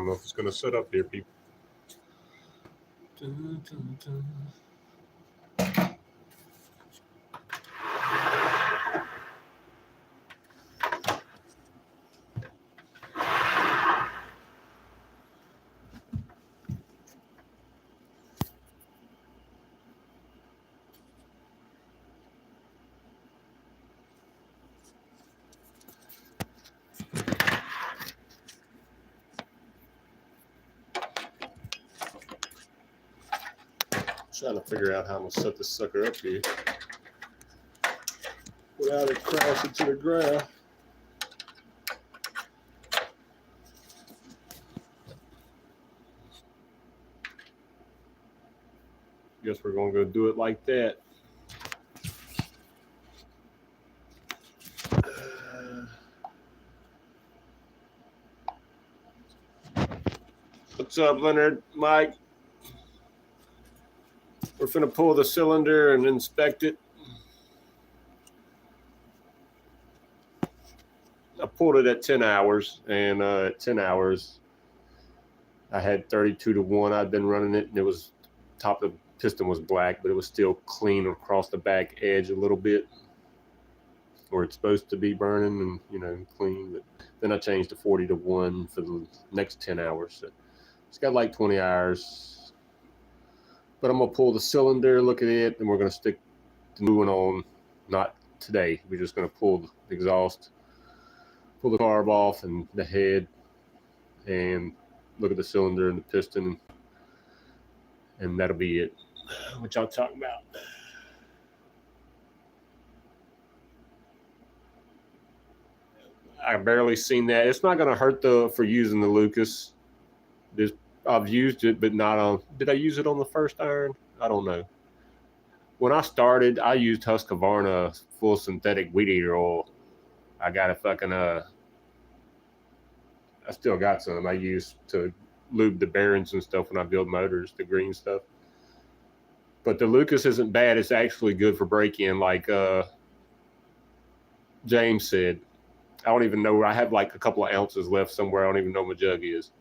know if it's going to set up here, people. Dun, dun, dun. Trying to figure out how I'm going to set this sucker up here without it crashing to the ground. Guess we're going to go do it like that. What's up, Leonard? Mike? We're finna pull the cylinder and inspect it. I pulled it at 10 hours, and at 10 hours, I had 32 to 1. I'd been running it, and it was top of the piston was black, but it was still clean across the back edge a little bit, where it's supposed to be burning and, you know, clean. But then I changed to 40 to 1 for the next 10 hours. So it's got like 20 hours. But I'm going to pull the cylinder, look at it, and we're going to stick the new one on. Not today. We're just going to pull the exhaust, pull the carb off and the head, and look at the cylinder and the piston, and that'll be it. What y'all talking about? I barely seen that. It's not going to hurt for using the Lucas. I've used it, but not on. Did I use it on the first iron? I don't know. When I started, I used Husqvarna full synthetic weed eater oil. I got a fucking I still got some I use to lube the bearings and stuff when I build motors, the green stuff. But the Lucas isn't bad. It's actually good for break-in, like James said. I don't even know. I have like a couple of ounces left somewhere. I don't even know where my jug is.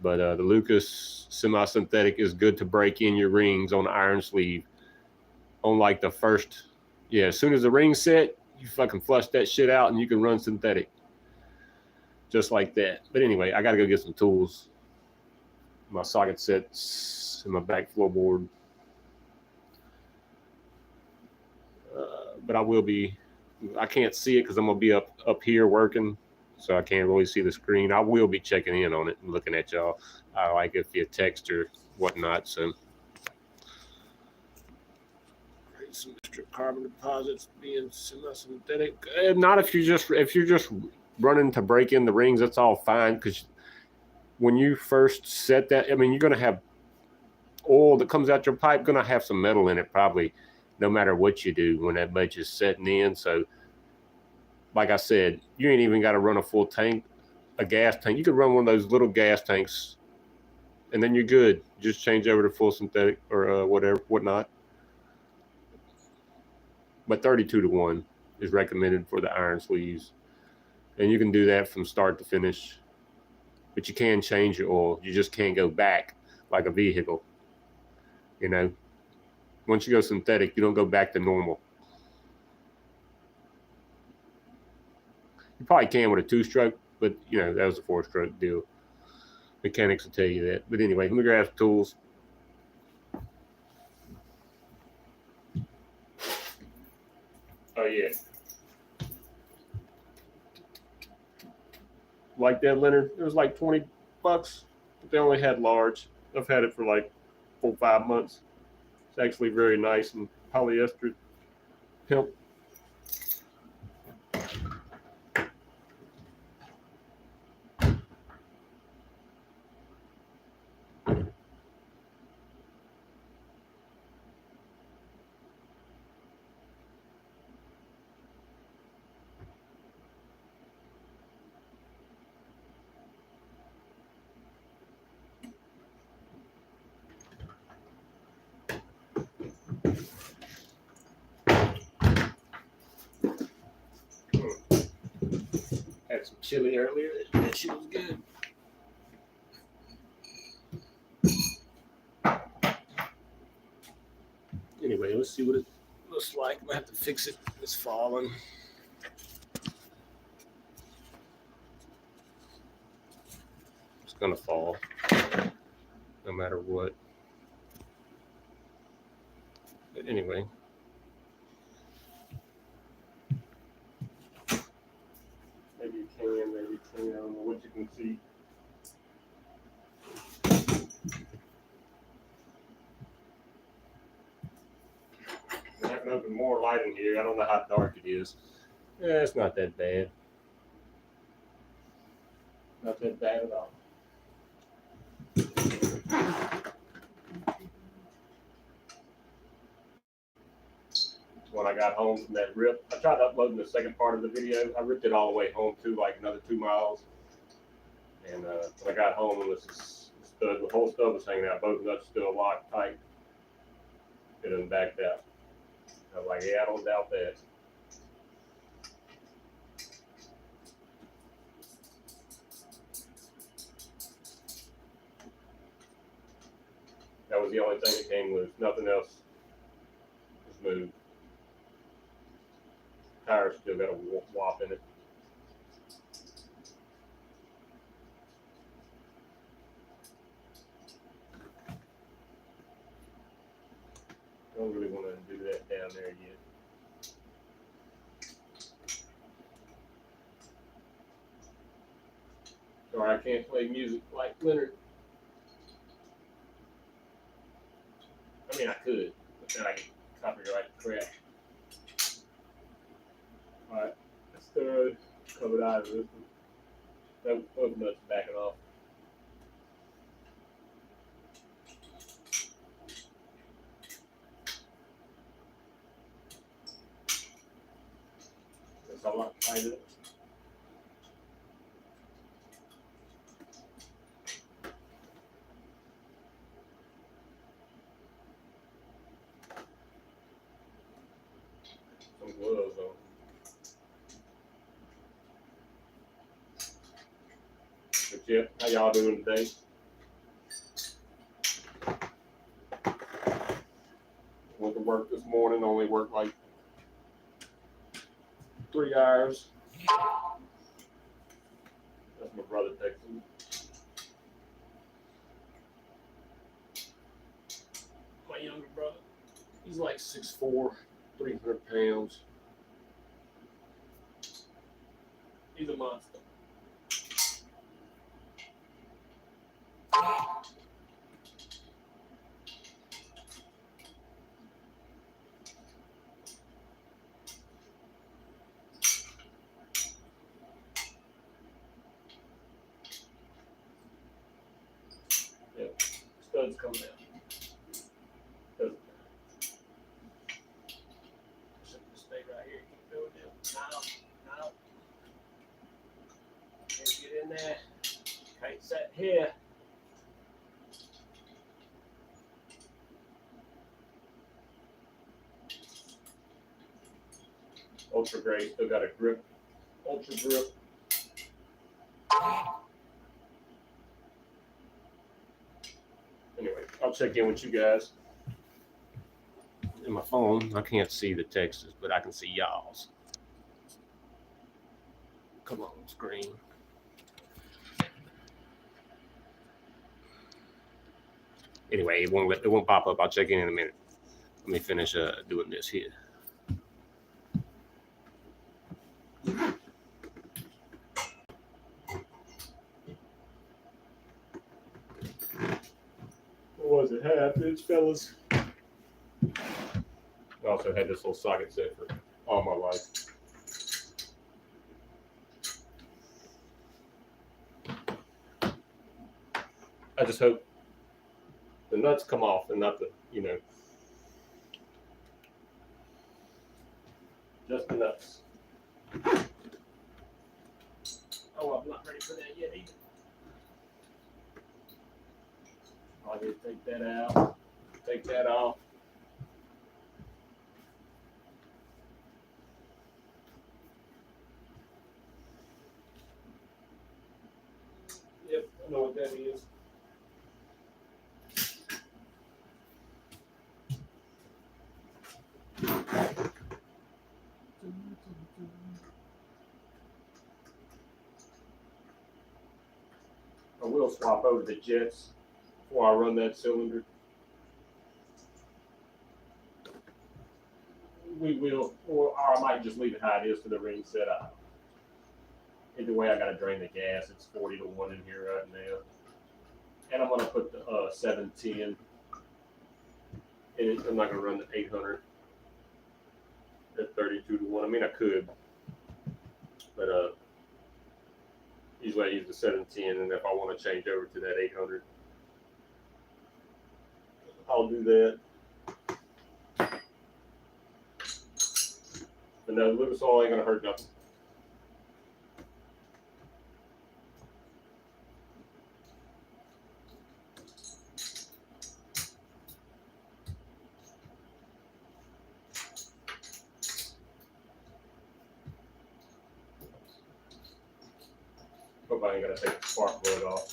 But the Lucas semi-synthetic is good to break in your rings on the iron sleeve. On like the first, yeah, as soon as the ring's set, you fucking flush that shit out and you can run synthetic. Just like that. But anyway, I got to go get some tools. My socket sets in my back floorboard. But I can't see it because I'm going to be up here working. So I can't really see the screen. I will be checking in on it and looking at y'all. I like if you text or whatnot. So some extra carbon deposits being semi-synthetic. Not if you're just running to break in the rings. That's all fine, because when you first set that, I mean, you're gonna have oil that comes out your pipe. Gonna have some metal in it probably, no matter what you do when that much is setting in. So, like I said, you ain't even got to run a full tank, a gas tank. You could run one of those little gas tanks, and then you're good. Just change over to full synthetic or whatnot. But 32 to 1 is recommended for the iron sleeves, and you can do that from start to finish. But you can change your oil. You just can't go back like a vehicle. You know, once you go synthetic, you don't go back to normal. You probably can with a 2-stroke, but, you know, that was a 4-stroke deal. Mechanics will tell you that. But anyway, let me grab some tools. Oh, yeah. Like that, Leonard? It was like $20, but they only had large. I've had it for like 4 or 5 months. It's actually very nice and polyester hemp. Had some chili earlier. That shit was good. Anyway, let's see what it looks like. I have to fix it. It's falling. It's gonna fall, no matter what. But anyway. Maybe you can, maybe you can. I don't know what you can see. I have an open more light in here. I don't know how dark it is. Yeah, it's not that bad. Not that bad at all. When I got home from that rip, I tried uploading the second part of the video. I ripped it all the way home too, like another 2 miles. And when I got home, the whole stub was hanging out. Both nuts still locked tight. It done backed out. I was like, yeah, I don't doubt that. That was the only thing that came loose. Nothing else was moved. Tires still got a whop in it. Don't really want to do that down there yet. Sorry, I can't play music like Leonard. I mean, I could, but then I get copyright crap. Alright, stud covered out of this one. Both nuts backing off. That's how I tied it. Some gloves on. But yeah, how y'all doing today? Went to work this morning, only worked like 3 hours. That's my brother texting me. My younger brother. He's like 6'4", 300 pounds. He's a monster. Yeah, studs coming out. Doesn't matter. Should just stay right here. Keep doing it. No. Can't get in there. Can't set here. Ultra Gray still got a grip. Ultra grip. Anyway, I'll check in with you guys. In my phone, I can't see the texts, but I can see y'all's. Come on, screen. Anyway, it won't pop up. I'll check in a minute. Let me finish doing this here. What was it? Half-inch, fellas. I also had this little socket set for all my life. I just hope the nuts come off and not the, just the nuts. Oh, I'm not ready for that yet either. I'll just take that out, take that off. Yep, I know what that is. I will swap over the jets before I run that cylinder. We will, or I might just leave it how it is for the ring setup. Either way, I got to drain the gas. It's 40 to 1 in here right now. And I'm going to put the 710 in it. I'm not going to run the 800 at 32 to 1. I mean, I could, but usually I use the 710, and if I want to change over to that 800, I'll do that. But no, Lucas oil ain't going to hurt nothing. Hope I ain't got to take the spark plug off.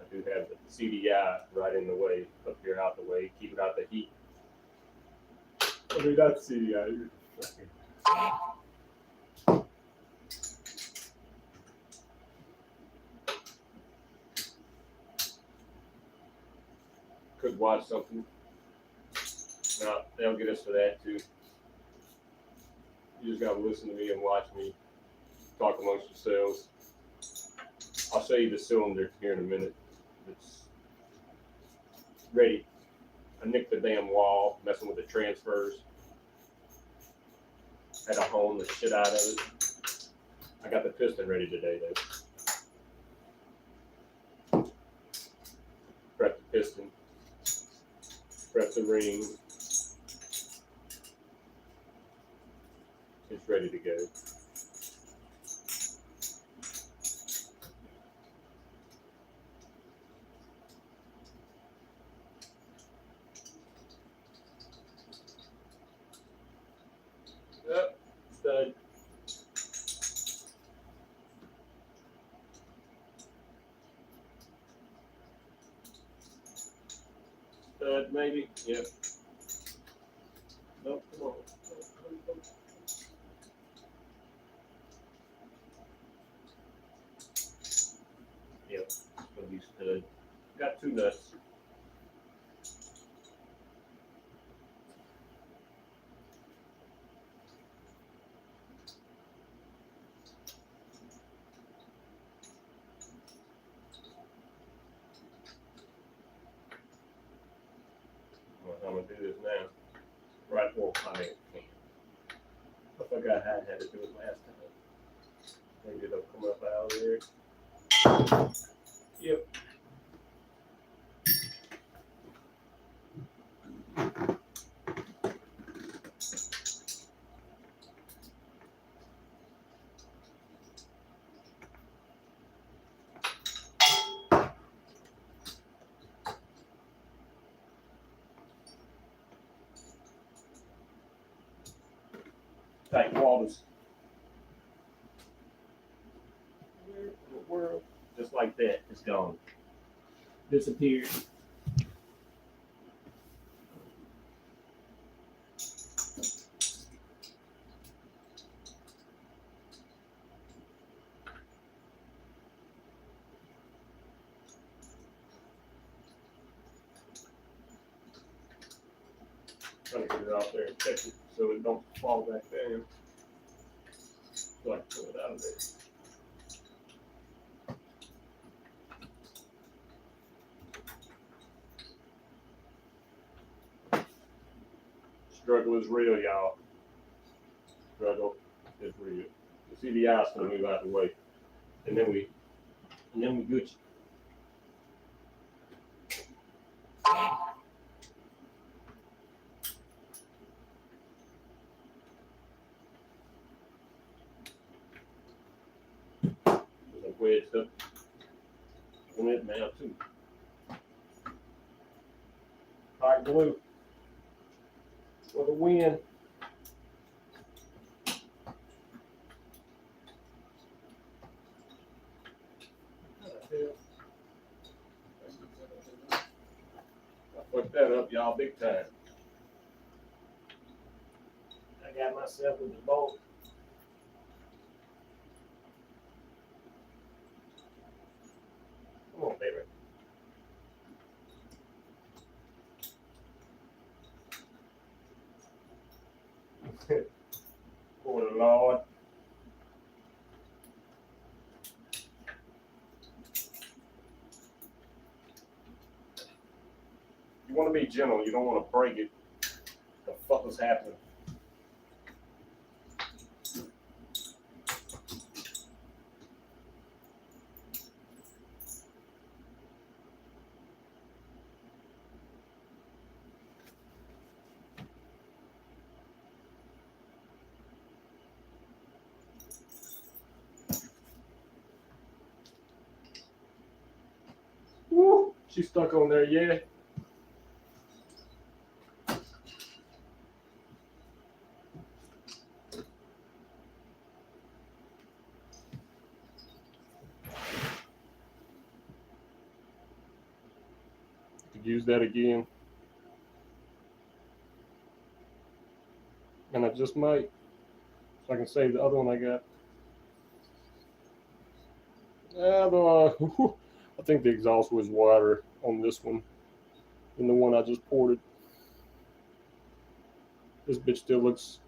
I do have the CDI right in the way, up here out the way, keep it out the heat. I mean, that's CDI. Could watch something. Now, they'll get us for that too. You just got to listen to me and watch me talk amongst yourselves. I'll show you the cylinder here in a minute. It's ready. I nicked the damn wall, messing with the transfers. Had to hone the shit out of it. I got the piston ready today though. Prep the piston. Prep the ring. It's ready to go. Yep, stud. Stud, maybe. Yep. Nope, come on. Yep, it's gonna be stud. Got 2 nuts. I'm gonna do this now. Right, well, I mean, I forgot how I had to do it last time. Maybe it'll come up out of there. Yep. Tight walls. Where in the world? Just like that, it's gone. Disappeared. Trying to get it out there and catch it so it don't fall back down. So I can pull it out of there. Struggle is real, y'all. Struggle is real. The CDI is gonna move out of the way, and then we Gucci. There's a wedge up on it now too. Hot glue for the win. I fucked that up, y'all, big time. I got my myself with the bolt. Come on, baby. Oh, Lord. You want to be gentle. You don't want to break it. What the fuck was happening? Woo! She's stuck on there, yeah. Could use that again. And I just might, so I can save the other one I got. I think the exhaust was wider on this one than the one I just ported. This bitch still looks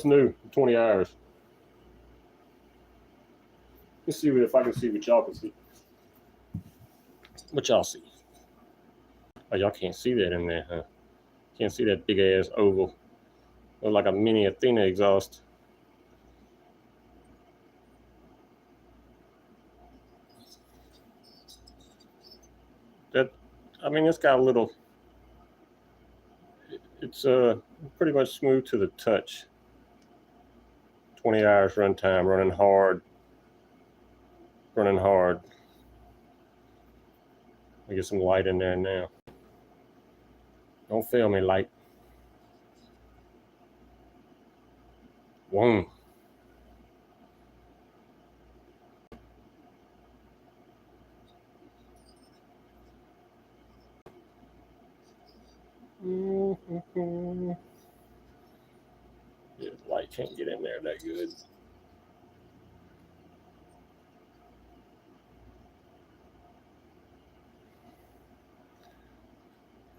new. 20 hours. Let's see if I can see what y'all can see. What y'all see? Oh, y'all can't see that in there, huh? Can't see that big ass oval. Look like a mini Athena exhaust. That, I mean, it's got a little. It's pretty much smooth to the touch. 20 hours runtime, running hard. Running hard. Let me get some light in there now. Don't fail me, light. Whoa. Yeah, the light can't get in there that good.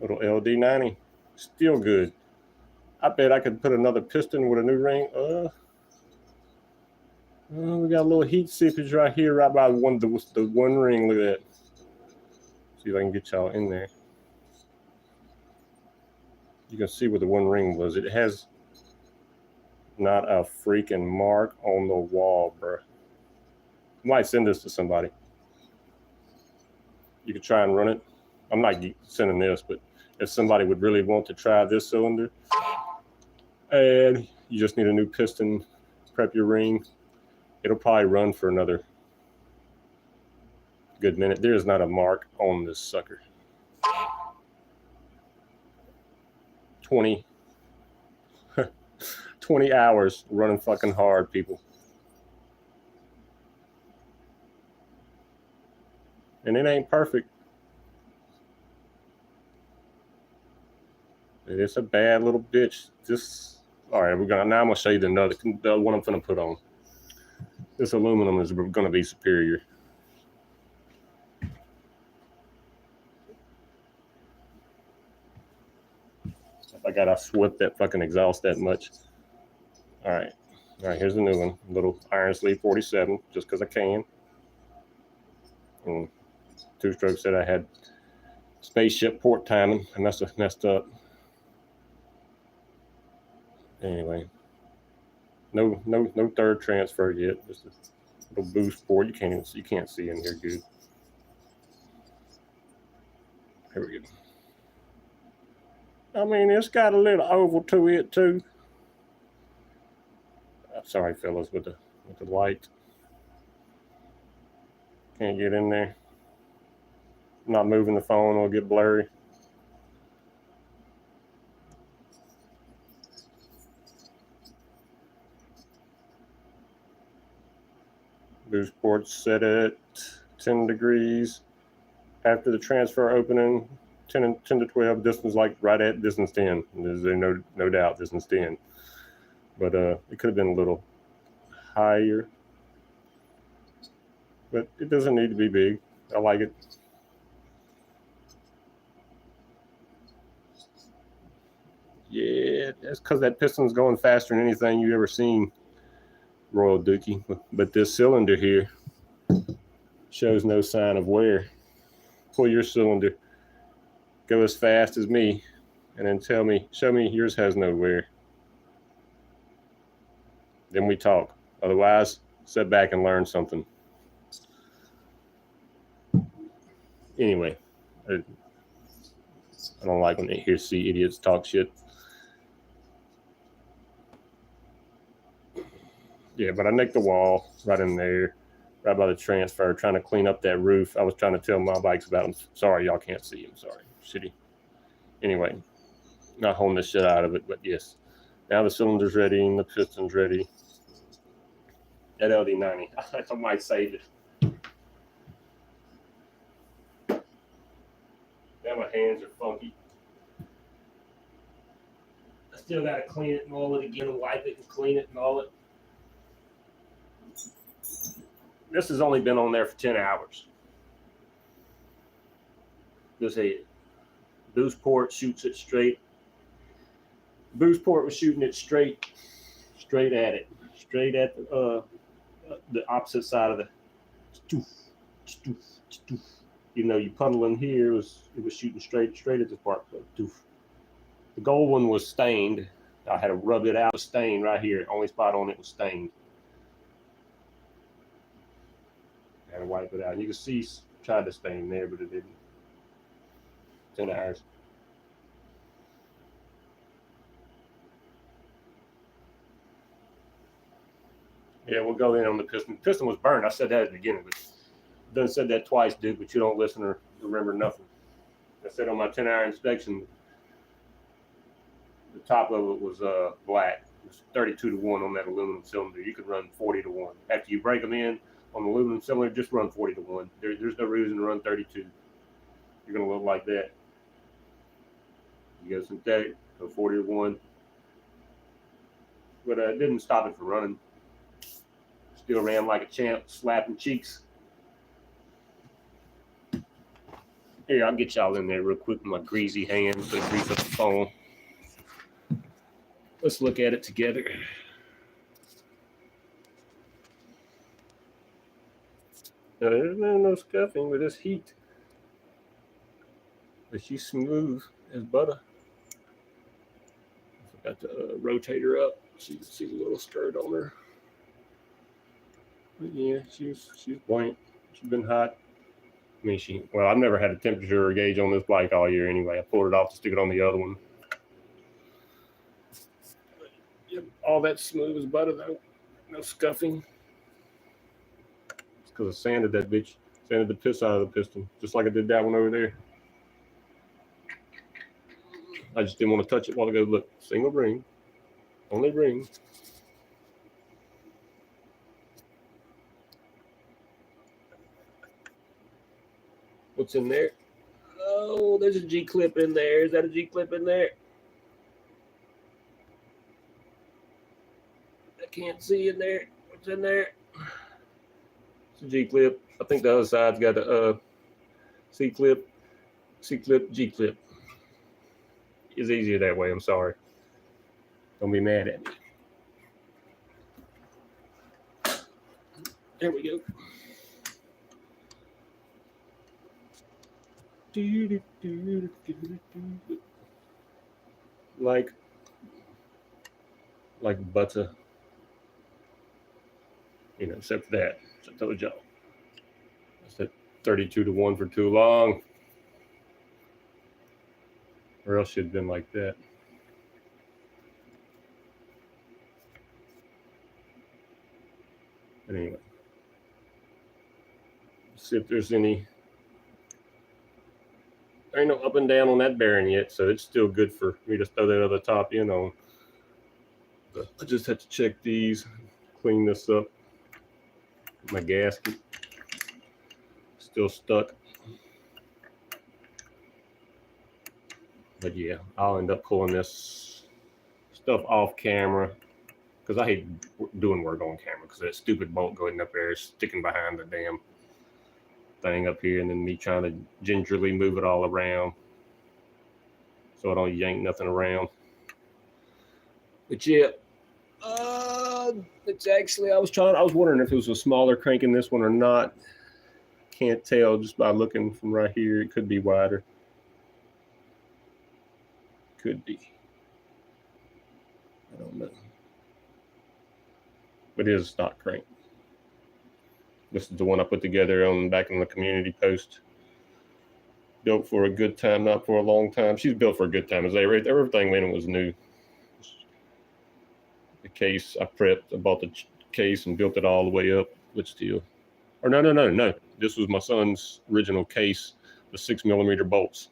Little LD90, still good. I bet I could put another piston with a new ring. We got a little heat seepage right here, right by the one ring. Look at that. See if I can get y'all in there. You can see where the one ring was. It has not a freaking mark on the wall, bro. I might send this to somebody. You could try and run it. I'm not sending this, but if somebody would really want to try this cylinder, and you just need a new piston, prep your ring, it'll probably run for another good minute. There is not a mark on this sucker. 20 hours running fucking hard, people. And it ain't perfect. It's a bad little bitch. All right, now I'm gonna show you the one I'm gonna put on. This aluminum is gonna be superior. I gotta sweep that fucking exhaust that much. All right, here's the new one. Little iron sleeve 47, just because I can. And two-stroke said I had spaceship port timing. I messed up. Anyway, no third transfer yet. Just a little boost port. You can't see in here good. Here we go. I mean, it's got a little oval to it too. Sorry, fellas, with the light. Can't get in there. I'm not moving the phone, it'll get blurry. Boost port set at 10 degrees. After the transfer opening, 10 to 12. This one's like right at distance 10. There's no doubt distance 10. But it could have been a little higher. But it doesn't need to be big. I like it. Yeah, that's because that piston's going faster than anything you've ever seen, Royal Dookie. But this cylinder here shows no sign of wear. Pull your cylinder, go as fast as me, and then show me yours has no wear. Then we talk. Otherwise, sit back and learn something. Anyway, I don't like when I see idiots talk shit. Yeah, but I nicked the wall right in there, right by the transfer, trying to clean up that roof. I was trying to tell my bikes about them. Sorry, y'all can't see them. Sorry. Shitty. Anyway, not holding the shit out of it, but yes. Now the cylinder's ready and the piston's ready. That LD90, I might save it. Now my hands are funky. I still got to clean it and all it again and wipe it and clean it and all it. This has only been on there for 10 hours. This head. Boost port shoots it straight. Boost port was shooting it straight at it. Straight at the opposite side of the you know, you puddle in here, it was shooting straight at the spark plug. The gold one was stained. I had to rub it out. It was stained right here. Only spot on it was stained. I had to wipe it out. You can see tried to stain there, but it didn't. 10 hours. Yeah, we'll go in on the piston. The piston was burned. I said that at the beginning, but done said that twice, dude, but you don't listen or remember nothing. I said on my 10-hour inspection, the top of it was black. It was 32 to 1 on that aluminum cylinder. You could run 40 to 1. After you break them in on the aluminum cylinder, just run 40 to 1. There's no reason to run 32. You're going to look like that. You go synthetic, go 40 to 1. But it didn't stop it from running. Still ran like a champ, slapping cheeks. Here, I'll get y'all in there real quick with my greasy hands to grease up the phone. Let's look at it together. Now, there's no scuffing with this heat. But she's smooth as butter. I forgot to rotate her up so you can see the little skirt on her. But yeah, she's buoyant. She's been hot. I mean, well, I've never had a temperature gauge on this bike all year anyway. I pulled it off to stick it on the other one. Yep, all that smooth as butter though. No scuffing. It's because I sanded that bitch. Sanded the piss out of the piston, just like I did that one over there. I just didn't want to touch it while I go, look, single ring, only ring. What's in there? Oh, there's a G-clip in there. Is that a G-clip in there? I can't see in there. What's in there? It's a G-clip. I think the other side's got a C-clip, G-clip. It's easier that way. I'm sorry. Don't be mad at me. There we go. Like butter. You know, except for that. I told y'all. I said 32 to 1 for too long. Or else she'd been like that. But anyway. Let's see if there's any. There ain't no up and down on that bearing yet, so it's still good for me to throw that other top in on. But I just have to check these, clean this up. My gasket still stuck. But yeah, I'll end up pulling this stuff off camera because I hate doing work on camera because that stupid bolt going up there is sticking behind the damn thing up here, and then me trying to gingerly move it all around so I don't yank nothing around. But yeah, it's actually, I was wondering if it was a smaller crank in this one or not. Can't tell just by looking from right here. It could be wider. Could be. I don't know. But it is a stock crank. This is the one I put together back in the community post. Built for a good time, not for a long time. She's built for a good time. Everything when it was new. The case I prepped. I bought the case and built it all the way up with steel. Or no. This was my son's original case, the 6mm bolts.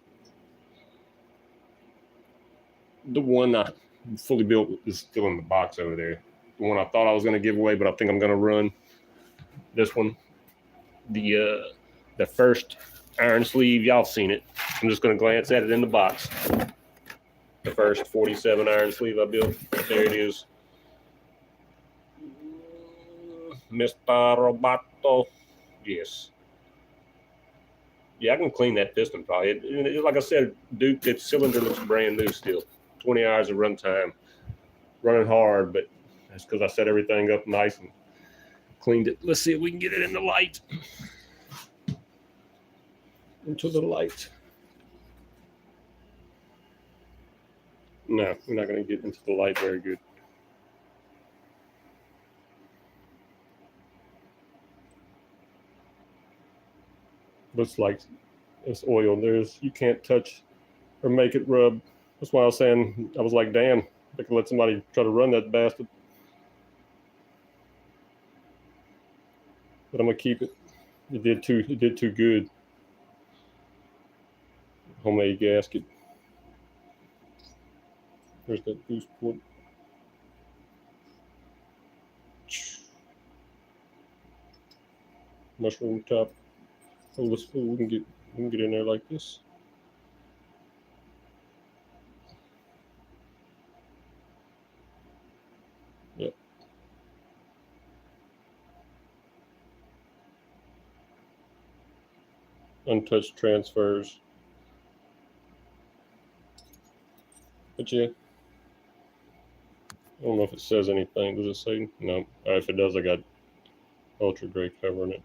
The one I fully built is still in the box over there. The one I thought I was going to give away, but I think I'm going to run this one. The first iron sleeve, y'all seen it. I'm just going to glance at it in the box. The first 47 iron sleeve I built. There it is. Mr. Roboto. Yes. Yeah, I can clean that piston probably. Like I said, Duke, its cylinder looks brand new still. 20 hours of runtime. Running hard, but that's because I set everything up nice and cleaned it. Let's see if we can get it in the light. Into the light. No, we're not going to get into the light very good. Looks like it's oil. You can't touch or make it rub. That's why I was saying, I was like, damn, I could let somebody try to run that bastard. But I'm gonna keep it. It did too good. Homemade gasket. There's that boost port. Mushroom top. Oh, we can get in there like this. Yep. Untouched transfers. But yeah. I don't know if it says anything. Does it say? No. All right, if it does, I got ultra gray covering it.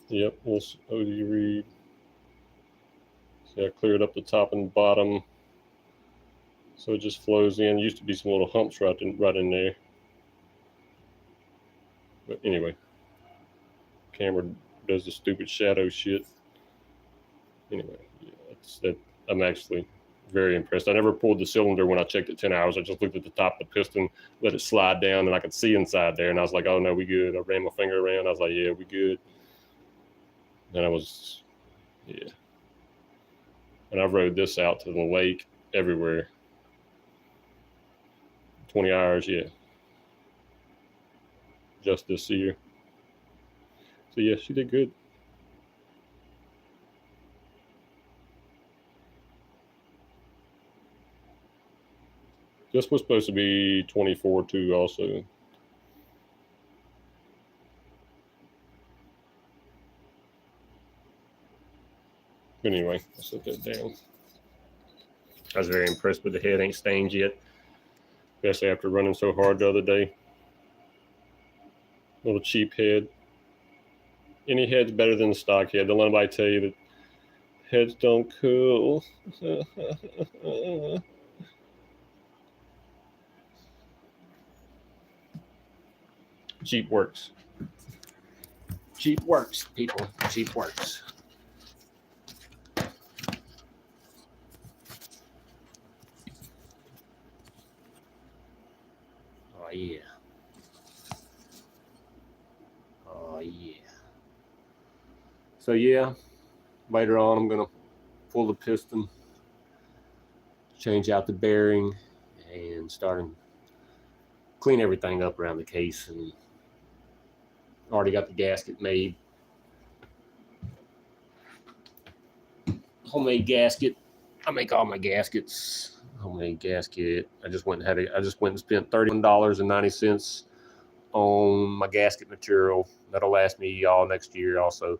Yep, we'll OD read. See, I cleared up the top and bottom, so it just flows in. Used to be some little humps right in there. But anyway, camera does the stupid shadow shit. Anyway, yeah, I'm actually very impressed. I never pulled the cylinder when I checked at 10 hours. I just looked at the top of the piston, let it slide down, and I could see inside there. And I was like, oh, no, we good. I ran my finger around. I was like, yeah, we good. And yeah. And I rode this out to the lake everywhere. 20 hours, yeah. Just this year. So, yeah, she did good. This was supposed to be 24 too, also. Anyway, I set that down. I was very impressed with the head. Ain't stained yet. Especially after running so hard the other day. Little cheap head. Any head's better than the stock head. Don't let anybody tell you that heads don't cool. Cheap works. Cheap works, people. Cheap works. Oh, yeah. Oh, yeah. So, yeah, later on, I'm going to pull the piston, change out the bearing, and clean everything up around the case. And already got the gasket made. Homemade gasket. I make all my gaskets. Homemade gasket. I just went and spent $31.90 on my gasket material. That'll last me all next year also,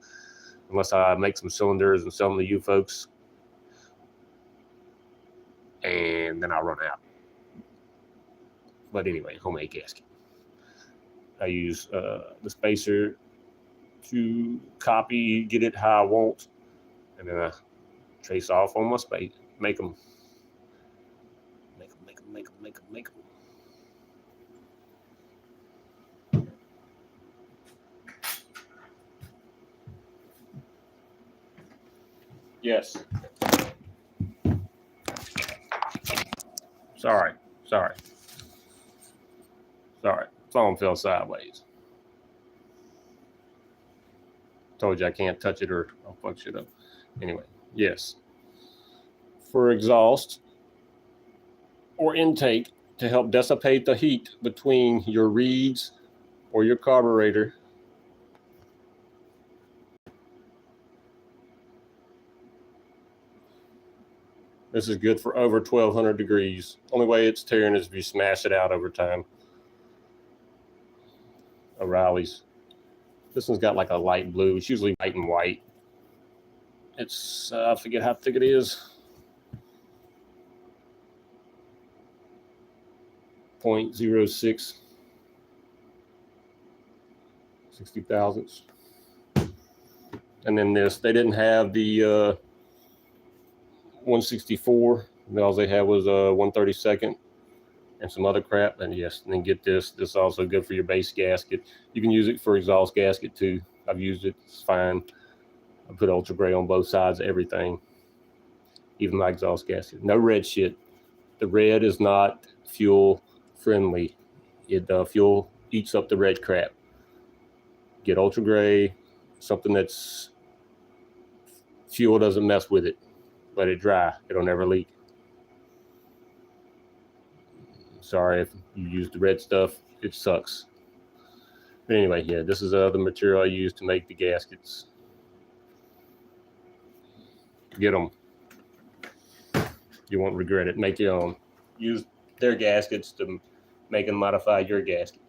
unless I make some cylinders and sell them to you folks, and then I'll run out. But anyway, homemade gasket. I use the spacer to get it how I want, and then I trace off on my space, make them. Yes. Sorry. Phone fell sideways. Told you I can't touch it or I'll fuck shit up. Anyway, yes. For exhaust or intake to help dissipate the heat between your reeds or your carburetor. This is good for over 1200 degrees. Only way it's tearing is if you smash it out over time. O'Reilly's. This one's got like a light blue. It's usually white and white. It's, I forget how thick it is. 0.06 60 thousandths. And then this, they didn't have the 164. All they had was 1/32 and some other crap. And yes, and then get this. This is also good for your base gasket. You can use it for exhaust gasket too. I've used it. It's fine. I put ultra gray on both sides of everything, even my exhaust gasket. No red shit. The red is not fuel friendly. It fuel eats up the red crap. Get ultra gray, something that's fuel doesn't mess with it. Let it dry. It'll never leak. Sorry if you use the red stuff. It sucks. But anyway, yeah, this is the material I use to make the gaskets. Get them. You won't regret it. Make your own. Use their gaskets to make and modify your gasket.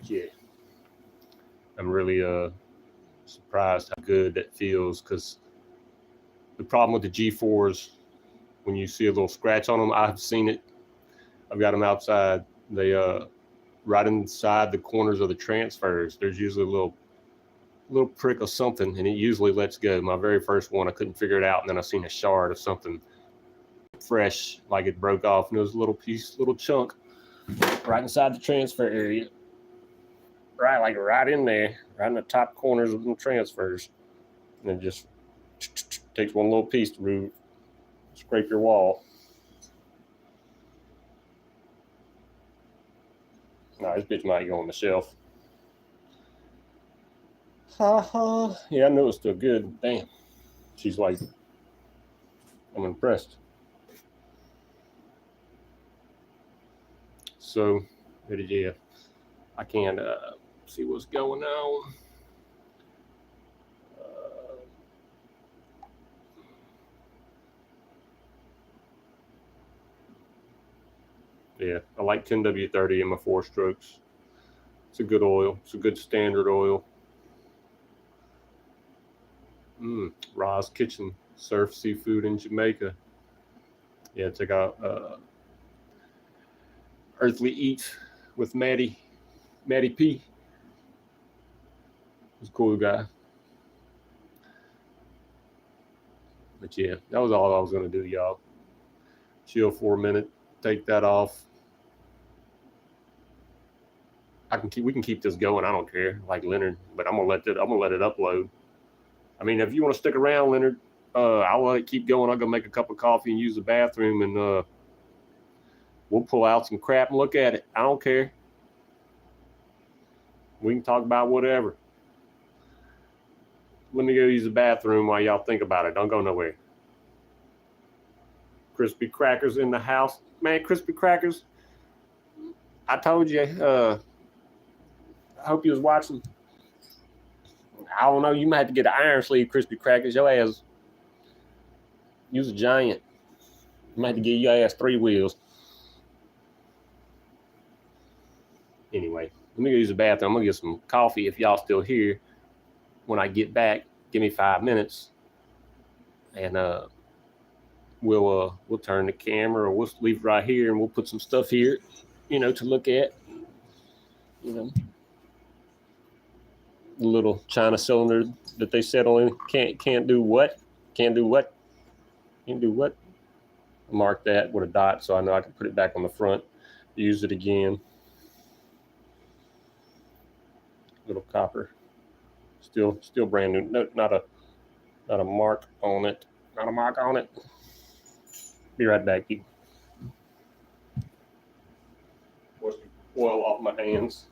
Yeah, I'm really surprised how good that feels, because the problem with the G4s, when you see a little scratch on them, I've seen it. I've got them outside. They right inside the corners of the transfers, there's usually a little prick of something, and it usually lets go. My very first one, I couldn't figure it out, and then I seen a shard of something fresh, like it broke off, and it was a little chunk right inside the transfer area. Right in there, right in the top corners of the transfers. And it just takes one little piece to scrape your wall. Nah, this bitch might go on the shelf. Yeah, I know it's still good. Damn. She's like, I'm impressed. So, yeah, I can't see what's going on. Yeah, I like 10W30 in my 4-strokes. It's a good oil. It's a good standard oil. Ra's Kitchen, surf seafood in Jamaica. Yeah, check out Earthly Eats with Matty P. He's a cool guy. But yeah, that was all I was going to do, y'all. Chill for a minute, take that off. We can keep this going. I don't care, like Leonard, but I'm gonna let it upload. I mean, if you want to stick around, Leonard, I'll let it keep going. I'll go make a cup of coffee and use the bathroom, and we'll pull out some crap and look at it. I don't care. We can talk about whatever. Let me go use the bathroom while y'all think about it. Don't go nowhere. Crispy crackers in the house. Man, crispy crackers. I told you. I hope you was watching. I don't know. You might have to get an iron sleeve crispy crackers. Your ass, you's a giant. You might have to give your ass 3 wheels. Anyway, let me go use the bathroom. I'm gonna get some coffee if y'all still here. When I get back, give me 5 minutes, and we'll turn the camera, or we'll leave it right here, and we'll put some stuff here, to look at. The little China cylinder that they said only can't do what? Can't do what? Can't do what? Mark that with a dot so I know I can put it back on the front. Use it again. Little copper. Still brand new. No, not a mark on it. Not a mark on it. Be right back. Wash the oil off my hands.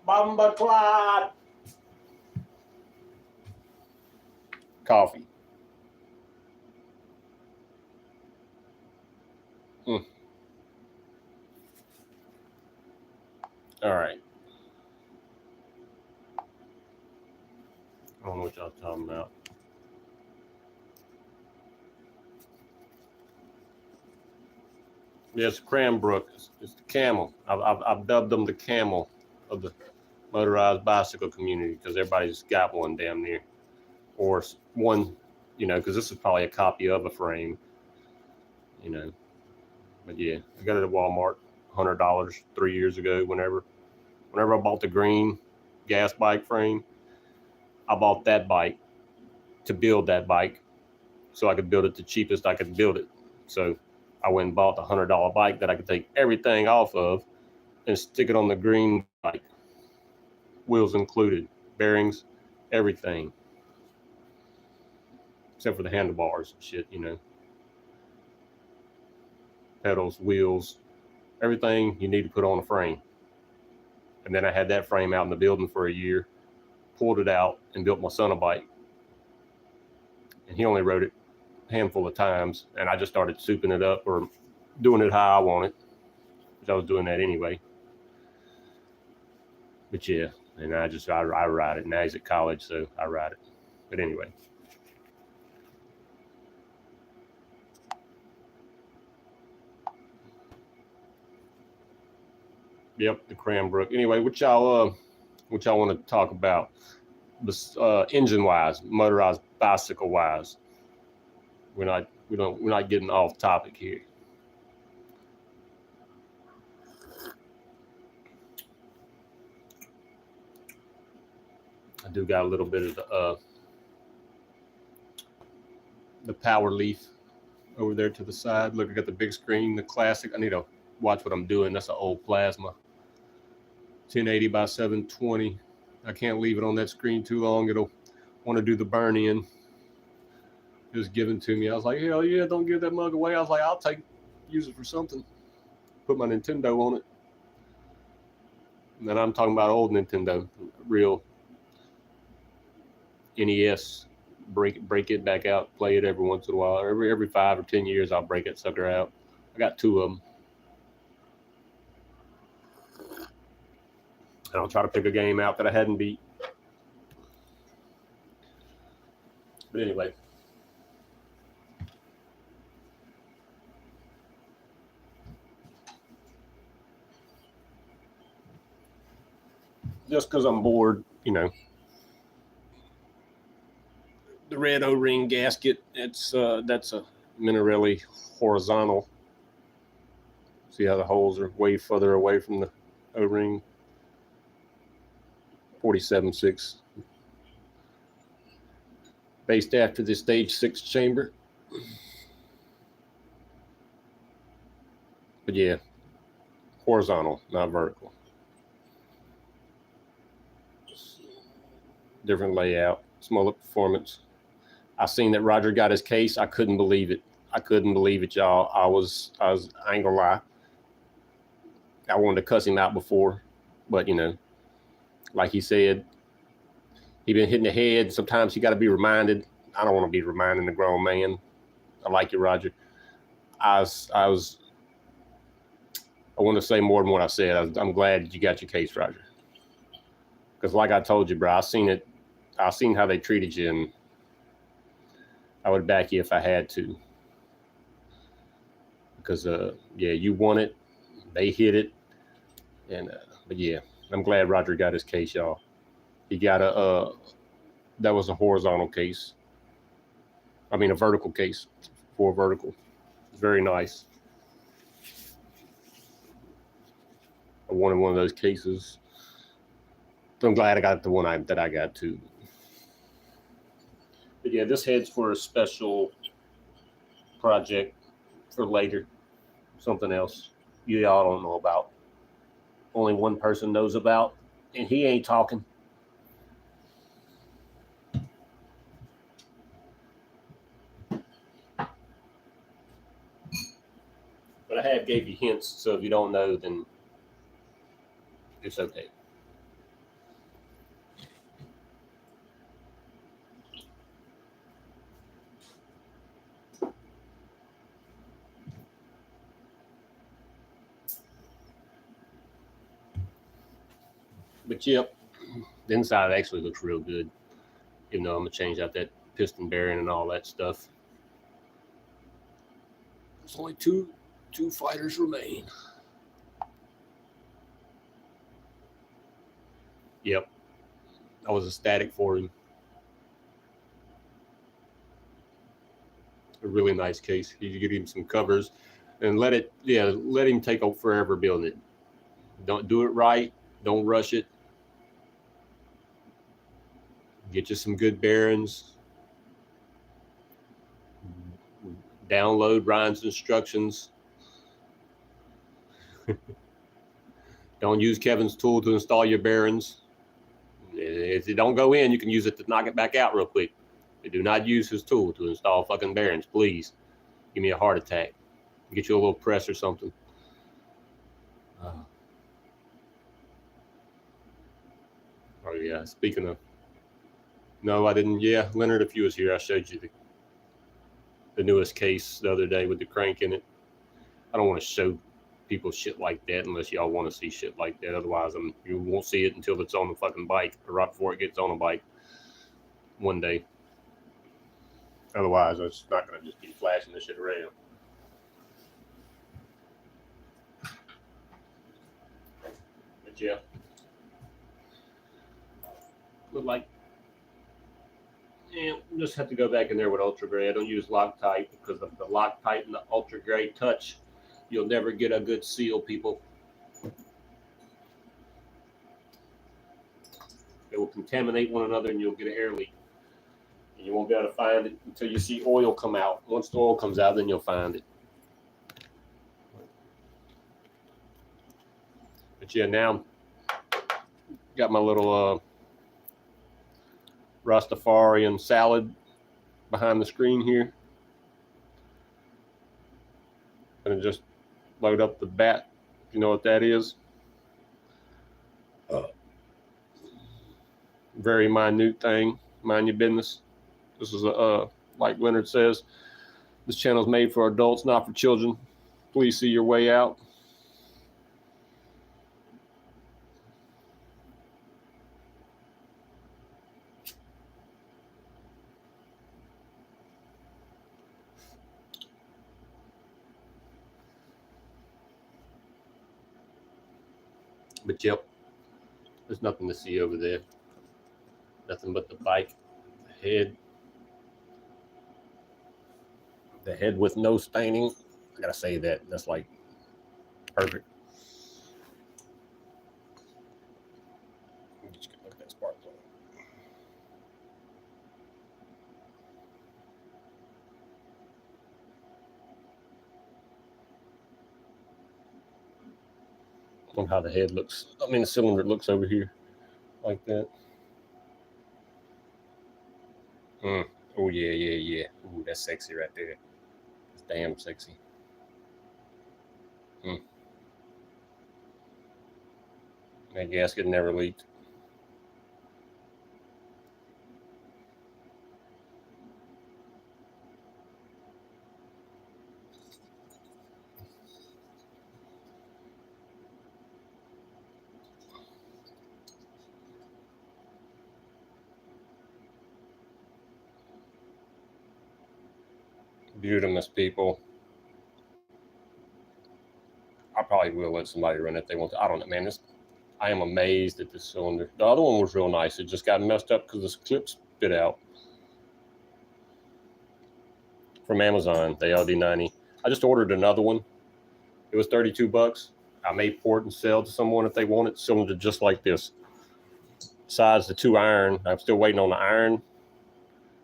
Bomba clot. Coffee. All right. I don't know what y'all talking about. Yes, Cranbrook. It's the camel. I've dubbed them the camel of the motorized bicycle community because everybody's got one damn near, or one, because this is probably a copy of a frame, But yeah, I got it at Walmart, $100 3 years ago. Whenever I bought the green gas bike frame, I bought that bike to build that bike, so I could build it the cheapest I could build it. So I went and bought the $100 bike that I could take everything off of and stick it on the green bike, wheels included, bearings, everything, except for the handlebars and shit, pedals, wheels, everything you need to put on a frame. And then I had that frame out in the building for a year, pulled it out, and built my son a bike. And he only rode it a handful of times, and I just started souping it up or doing it how I want it, because I was doing that anyway. But yeah, and I ride it. Now he's at college, so I ride it. But anyway. Yep, the Cranbrook. Anyway, what y'all want to talk about? Engine wise, motorized bicycle wise. We're not getting off topic here. I do got a little bit of the Power Leaf over there to the side. Look, I got the big screen, the classic. I need to watch what I'm doing. That's an old plasma, 1080 by 720. I can't leave it on that screen too long. It'll want to do the burn in. It was given to me. I was like, hell yeah, don't give that mug away. I was like, I'll use it for something. Put my Nintendo on it. And then I'm talking about old Nintendo, real NES. Break it back out, play it every once in a while. Every 5 or 10 years, I'll break that sucker out. I got 2 of them. And I'll try to pick a game out that I hadn't beat. But anyway. Just because I'm bored, the red O-ring gasket, that's a Minarelli horizontal. See how the holes are way further away from the O-ring. 47.6. Based after the stage 6 chamber. But yeah, horizontal, not vertical. Different layout, smaller performance. I seen that Roger got his case. I couldn't believe it. Y'all. I ain't gonna lie. I wanted to cuss him out before, but like he said, he been hitting the head. Sometimes you got to be reminded. I don't want to be reminding the grown man. I like you, Roger. I want to say more than what I said. I'm glad you got your case, Roger. Because like I told you, bro, I seen how they treated you, and I would back you if I had to. Because yeah, you won it, they hit it, and but yeah, I'm glad Roger got his case, y'all. He got that was a horizontal case. I mean a vertical case for a vertical. Very nice. I wanted one of those cases. So I'm glad I got the one that I got too. But yeah, this heads for a special project for later. Something else y'all don't know about. Only one person knows about, and he ain't talking. But I have gave you hints, so if you don't know, then it's okay. But yep, the inside actually looks real good. Even though I'm gonna change out that piston bearing and all that stuff. There's only two fighters remain. Yep, that was a static for him. A really nice case. You get him some covers and let him take forever building it. Don't do it right. Don't rush it. Get you some good bearings. Download Ryan's instructions. Don't use Kevin's tool to install your bearings. If it don't go in, you can use it to knock it back out real quick. But do not use his tool to install fucking bearings, please. Give me a heart attack. Get you a little press or something. Oh yeah, speaking of, no, I didn't. Yeah, Leonard, if you was here, I showed you the newest case the other day with the crank in it. I don't want to show people shit like that unless y'all want to see shit like that. Otherwise, you won't see it until it's on the fucking bike or right before it gets on a bike one day. Otherwise, it's not going to just be flashing this shit around. But yeah, look like, yeah, just have to go back in there with Ultra Gray. I don't use Loctite because of the Loctite and the Ultra Gray touch. You'll never get a good seal, people. They will contaminate one another and you'll get an air leak. And you won't be able to find it until you see oil come out. Once the oil comes out, then you'll find it. But yeah, now got my little Rastafarian salad behind the screen here. Gonna just load up the bat. You know what that is? Very minute thing. Mind your business. This is like Leonard says, this channel is made for adults, not for children. Please see your way out. But yep, there's nothing to see over there. Nothing but the bike, the head. The head with no staining. I gotta say that. That's like perfect. Just look at that spark plug. On how the head looks. I mean, the cylinder looks over here like that. Oh yeah. Ooh, that's sexy right there. That's damn sexy. That gasket never leaked. Beautimous, people. I probably will let somebody run it if they want to. I don't know, man. I am amazed at this cylinder. The other one was real nice. It just got messed up because this clip spit out. From Amazon, the LD90. I just ordered another one. It was $32. I may port and sell to someone if they want it. Cylinder just like this. Besides the 2 iron, I'm still waiting on the iron,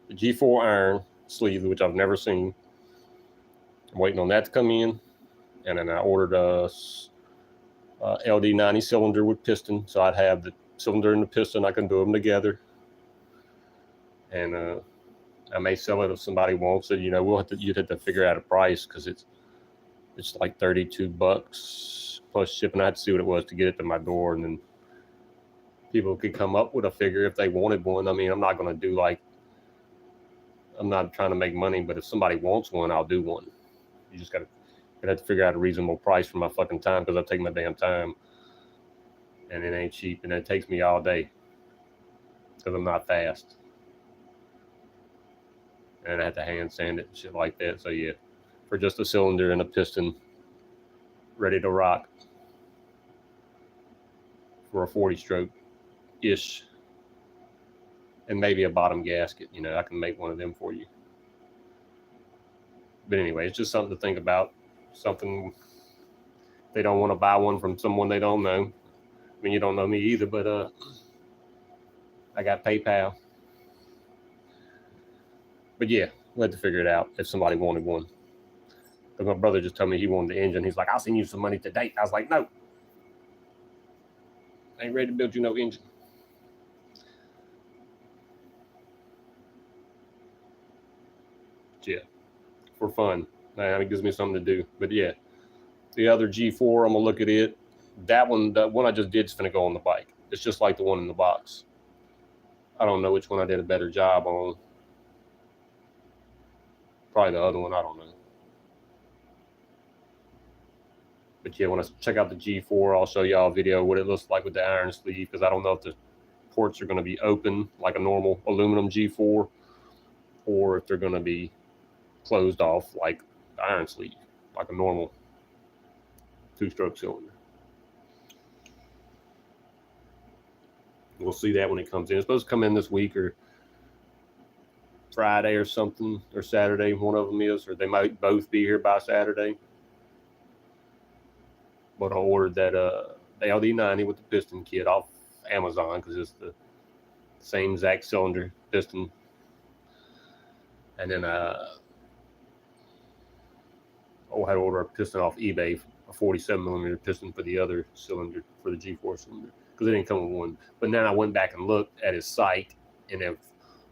the G4 iron sleeve, which I've never seen. I'm waiting on that to come in. And then I ordered a LD90 cylinder with piston. So I'd have the cylinder and the piston. I can do them together. And I may sell it if somebody wants it. You know, you'd have to figure out a price because it's like $32 plus shipping. I had to see what it was to get it to my door, and then people could come up with a figure if they wanted one. I mean, I'm not going to do I'm not trying to make money, but if somebody wants one, I'll do one. You just got to have to figure out a reasonable price for my fucking time because I take my damn time. and it ain't cheap, and it takes me all day because I'm not fast, and I have to hand sand it and shit like that. So yeah, for just a cylinder and a piston, ready to rock for a 40 stroke ish, and maybe a bottom gasket. You know, I can make one of them for you. But anyway, it's just something to think about. Something they don't want to buy one from someone they don't know. I mean, you don't know me either, but I got PayPal. But yeah, we'll have to figure it out if somebody wanted one. Because my brother just told me he wanted the engine. He's like, I'll send you some money today. I was like, no. I ain't ready to build you no engine. Yeah, for fun. Man, it gives me something to do. But yeah, the other G4, I'm going to look at it. That one I just did is going to go on the bike. It's just like the one in the box. I don't know which one I did a better job on. Probably the other one, I don't know. But yeah, when I check out the G4, I'll show y'all a video of what it looks like with the iron sleeve, because I don't know if the ports are going to be open like a normal aluminum G4, or if they're going to be closed off like the iron sleeve, like a normal 2-stroke cylinder. We'll see that when it comes in. It's supposed to come in this week or Friday or something, or Saturday, one of them is, or they might both be here by Saturday. But I ordered that LD90 with the piston kit off Amazon because it's the same exact cylinder piston. And then I had to order a piston off eBay, a 47 millimeter piston for the other cylinder, for the G4 cylinder, because it didn't come with one. But then I went back and looked at his site, and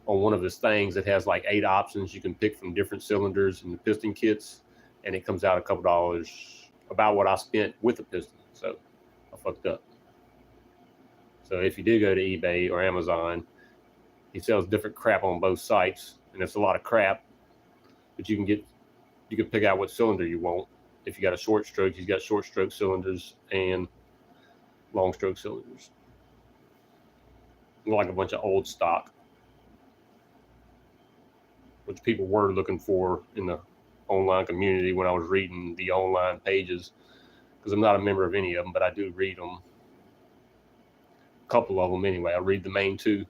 on one of his things, it has like 8 options you can pick from different cylinders and the piston kits, and it comes out a couple dollars about what I spent with the piston. So I fucked up. So if you do go to eBay or Amazon, he sells different crap on both sites, and it's a lot of crap, but you can pick out what cylinder you want. If you got a short stroke, he's got short stroke cylinders and long stroke cylinders. Like a bunch of old stock, which people were looking for in the online community when I was reading the online pages, because I'm not a member of any of them, but I do read them. A couple of them anyway. I read the main 2,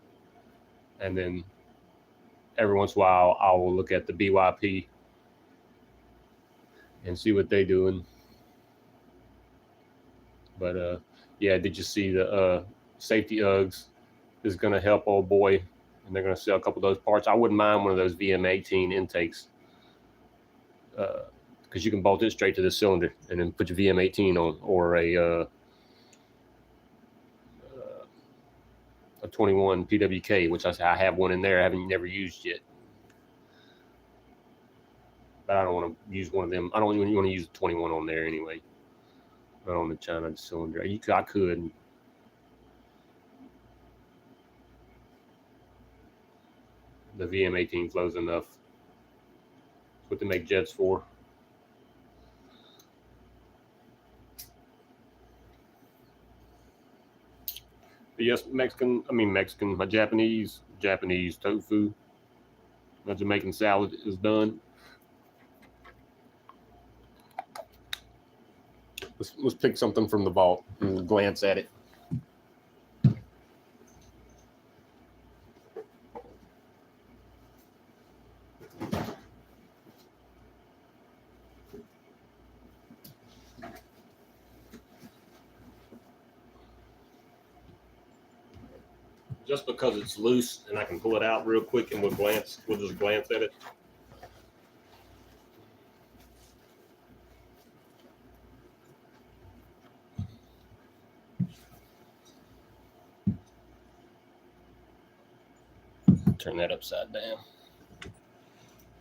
and then every once in a while I will look at the BYP and see what they're doing. But yeah, did you see the safety Uggs is going to help old boy, and they're going to sell a couple of those parts. I wouldn't mind one of those VM18 intakes, because you can bolt it straight to the cylinder and then put your VM18 on, or a 21 PWK, which I have one in there. I haven't never used yet, but I don't want to use one of them. I don't even want to use the 21 on there anyway. Not on the China cylinder. I could. The VM18 flows enough. That's what they make jets for. But yes, my Japanese tofu. My Jamaican salad is done. Let's pick something from the vault and glance at it. Just because it's loose and I can pull it out real quick and we'll just glance at it. Turn that upside down.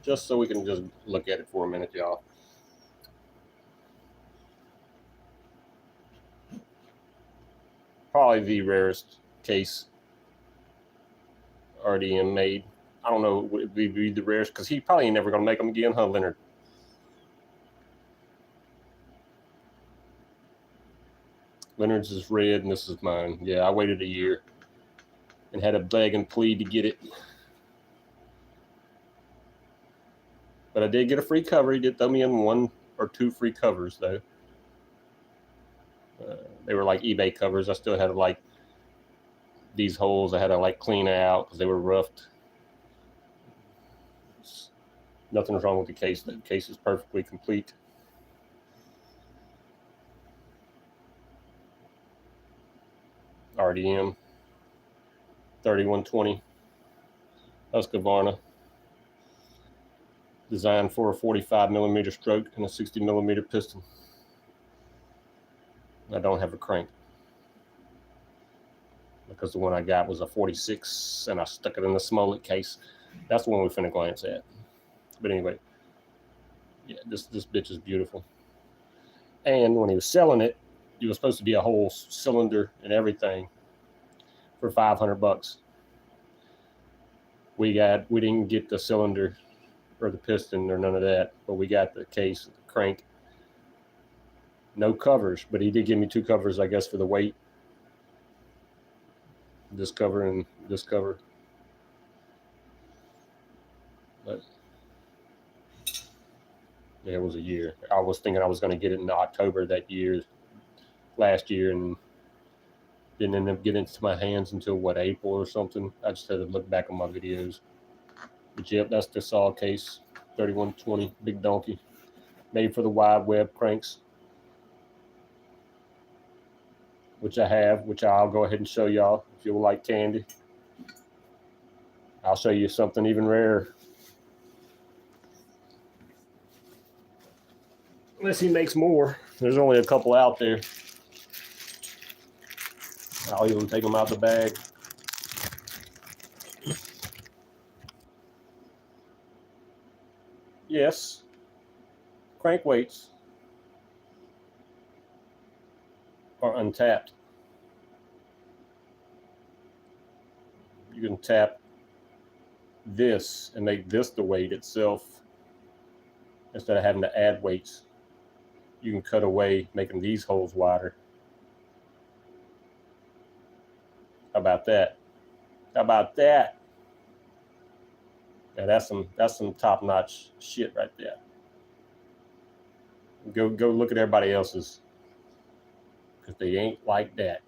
Just so we can just look at it for a minute, y'all. Probably the rarest case RDM made. I don't know, would it be the rarest? Because he probably ain't never going to make them again, huh, Leonard? Leonard's is red, and this is mine. Yeah, I waited a year and had a beg and plead to get it. But I did get a free cover. He did throw me in 1 or 2 free covers, though. They were like eBay covers. I still had to, like, these holes I had to, like, clean out because they were roughed. Nothing's wrong with the case. The case is perfectly complete. RDM 3120 Husqvarna, designed for a 45 millimeter stroke and a 60 millimeter piston. I don't have a crank because the one I got was a 46 and I stuck it in the Smollett case. That's the one we're finna glance at. But anyway, yeah, this bitch is beautiful. And when he was selling it, it was supposed to be a whole cylinder and everything for $500. We didn't get the cylinder or the piston or none of that, but we got the case, the crank, no covers, but he did give me 2 covers, I guess, for the weight. This cover and this cover. But yeah, it was a year. I was thinking I was going to get it in October that year, last year, and didn't end up getting it to my hands until, what, April or something. I just had to look back on my videos. But yep, that's the saw case, 3120, big donkey, made for the wide web cranks, which I have, which I'll go ahead and show y'all if you like candy. I'll show you something even rarer. Unless he makes more. There's only a couple out there. I'll even take them out the bag. Yes, crank weights are untapped. You can tap this and make this the weight itself instead of having to add weights. You can cut away, making these holes wider. How about that? How about that? Yeah, that's some top-notch shit right there. Go look at everybody else's, because they ain't like that.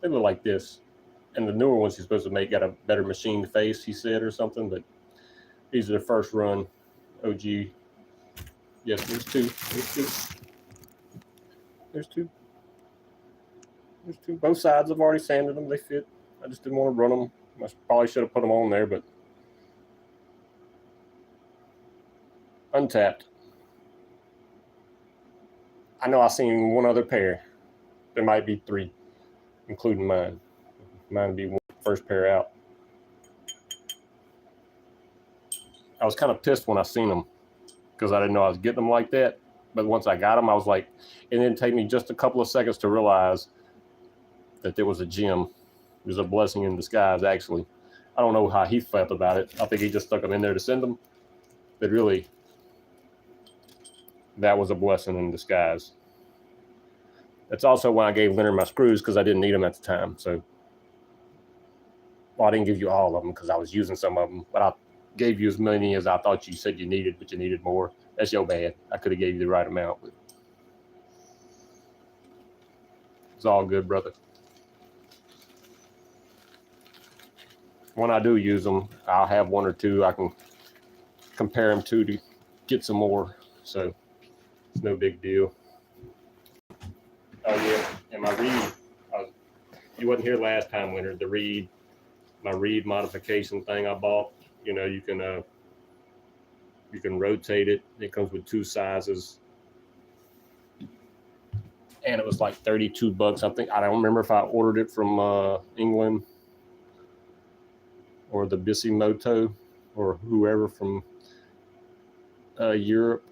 They look like this. And the newer ones he's supposed to make got a better machined face, he said, or something, but these are the first run OG. Yes, there's 2. There's 2. There's 2. There's 2. Both sides, I've already sanded them. They fit. I just didn't want to run them. I probably should have put them on there, but untapped. I know I've seen 1 other pair. There might be 3, including mine. Mine would be first pair out. I was kind of pissed when I seen them because I didn't know I was getting them like that. But once I got them, I was like, it didn't take me just a couple of seconds to realize that there was a gem. It was a blessing in disguise, actually. I don't know how he felt about it. I think he just stuck them in there to send them. But really, that was a blessing in disguise. That's also why I gave Leonard my screws, because I didn't need them at the time. So, well, I didn't give you all of them because I was using some of them, but I gave you as many as I thought you said you needed, but you needed more. That's your bad. I could have gave you the right amount, but it's all good, brother. When I do use them, I'll have 1 or 2 I can compare them to get some more. So it's no big deal. Oh yeah, and my reed. You wasn't here last time, Leonard. The reed, my reed modification thing I bought. You know, you can rotate it. It comes with 2 sizes, and it was like $32. I think, I don't remember if I ordered it from England or the Bisimoto or whoever from Europe,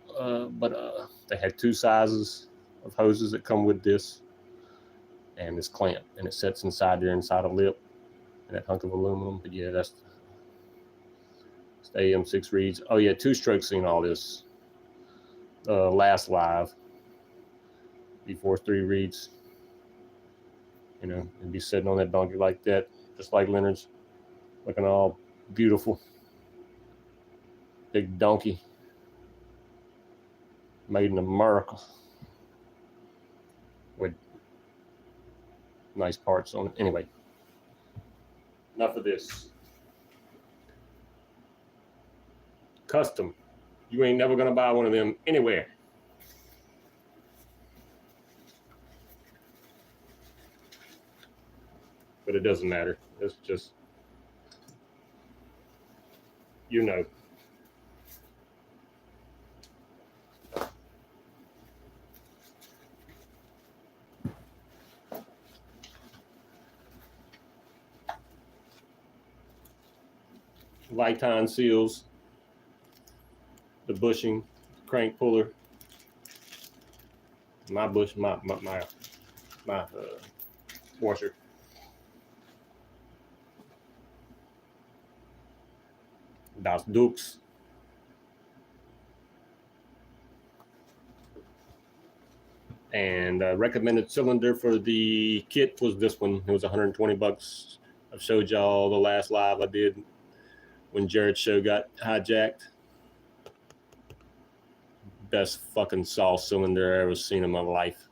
but they had 2 sizes of hoses that come with this and this clamp, and it sets inside there inside a lip and that hunk of aluminum. But yeah, that's the AM6 reeds. Oh yeah, 2 Strokes seen all this last live. before 3 reeds. You know, and be sitting on that donkey like that, just like Leonard's, looking all beautiful. Big donkey, made in America, with nice parts on it. Anyway, enough of this. Custom. You ain't never gonna buy one of them anywhere. But it doesn't matter. It's just, you know. Lighton seals, the bushing, crank puller, my washer. Das Dukes. And recommended cylinder for the kit was this one. It was 120 bucks. I've showed y'all the last live I did when Jared's show got hijacked. Best fucking saw cylinder I ever seen in my life.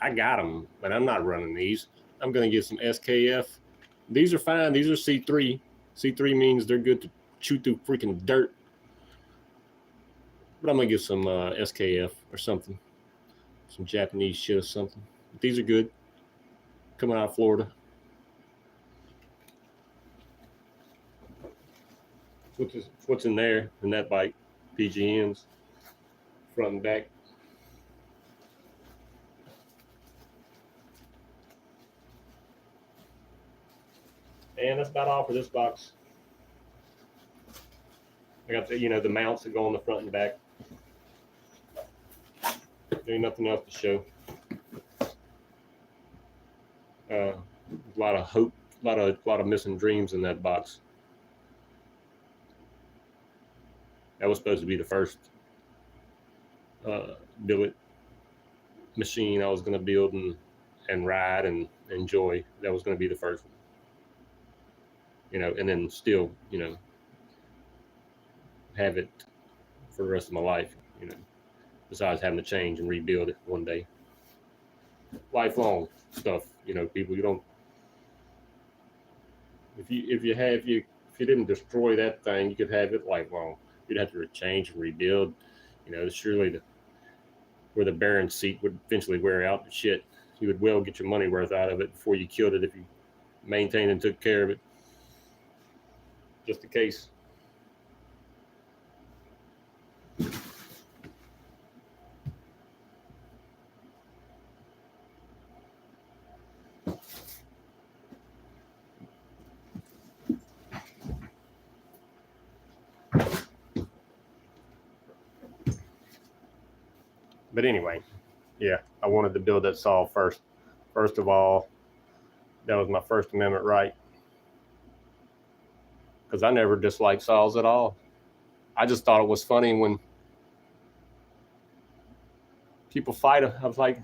I got them, but I'm not running these. I'm going to get some SKF. These are fine. These are C3. C3 means they're good to chew through freaking dirt. But I'm going to get some SKF or something. Some Japanese shit or something. But these are good. Coming out of Florida. What's in there in that bike? PGMs. Front and back. And that's about all for this box. I got the, you know, the mounts that go on the front and back. There ain't nothing else to show. A lot of hope, a lot of missing dreams in that box. That was supposed to be the first billet machine I was going to build and ride and enjoy. That was going to be the first one. You know, and then still, you know, have it for the rest of my life, you know, besides having to change and rebuild it one day. Lifelong stuff, you know, people, you don't, if you didn't destroy that thing, you could have it lifelong. You'd have to change and rebuild, you know, surely where the bearing seat would eventually wear out and shit. You would well get your money worth out of it before you killed it if you maintained and took care of it. Just the case. But anyway, yeah, I wanted to build that saw first. First of all, that was my First Amendment right. Because I never disliked saws at all. I just thought it was funny when people fight. I was like,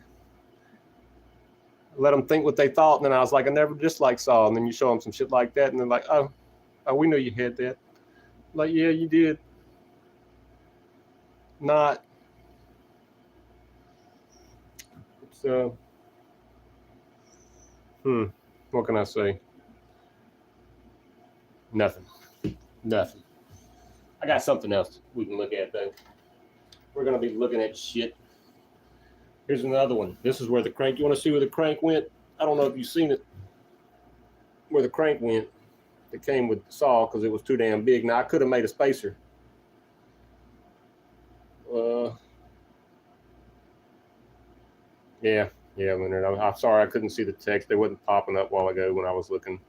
let them think what they thought. And then I was like, I never disliked saw. And then you show them some shit like that. And they're like, oh, we know you had that. Like, yeah, you did. Not. It's, what can I say? Nothing. I got something else we can look at though. We're gonna be looking at shit. Here's another one. This is where the crank. You want to see where the crank went? I don't know if you've seen it. Where the crank went. It came with the saw because it was too damn big. Now I could have made a spacer. Yeah, Leonard. I'm sorry I couldn't see the text. They wasn't popping up a while ago when I was looking.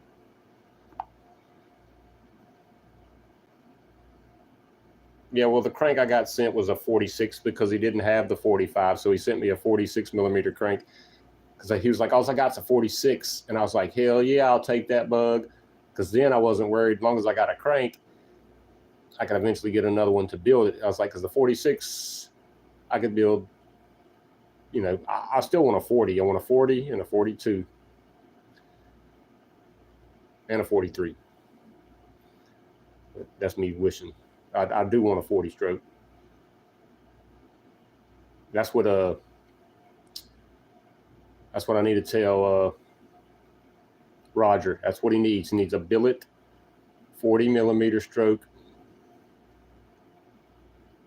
Yeah, well, the crank I got sent was a 46 because he didn't have the 45, so he sent me a 46 millimeter crank. Because he was like, all I got's a 46, and I was like, hell yeah, I'll take that bug. Because then I wasn't worried. As long as I got a crank, I could eventually get another one to build it. I was like, because the 46, I could build. You know, I still want a 40. I want a 40 and a 42 and a 43. That's me wishing. I do want a 40 stroke. That's what I need to tell Roger. That's what he needs. He needs a billet 40 millimeter stroke.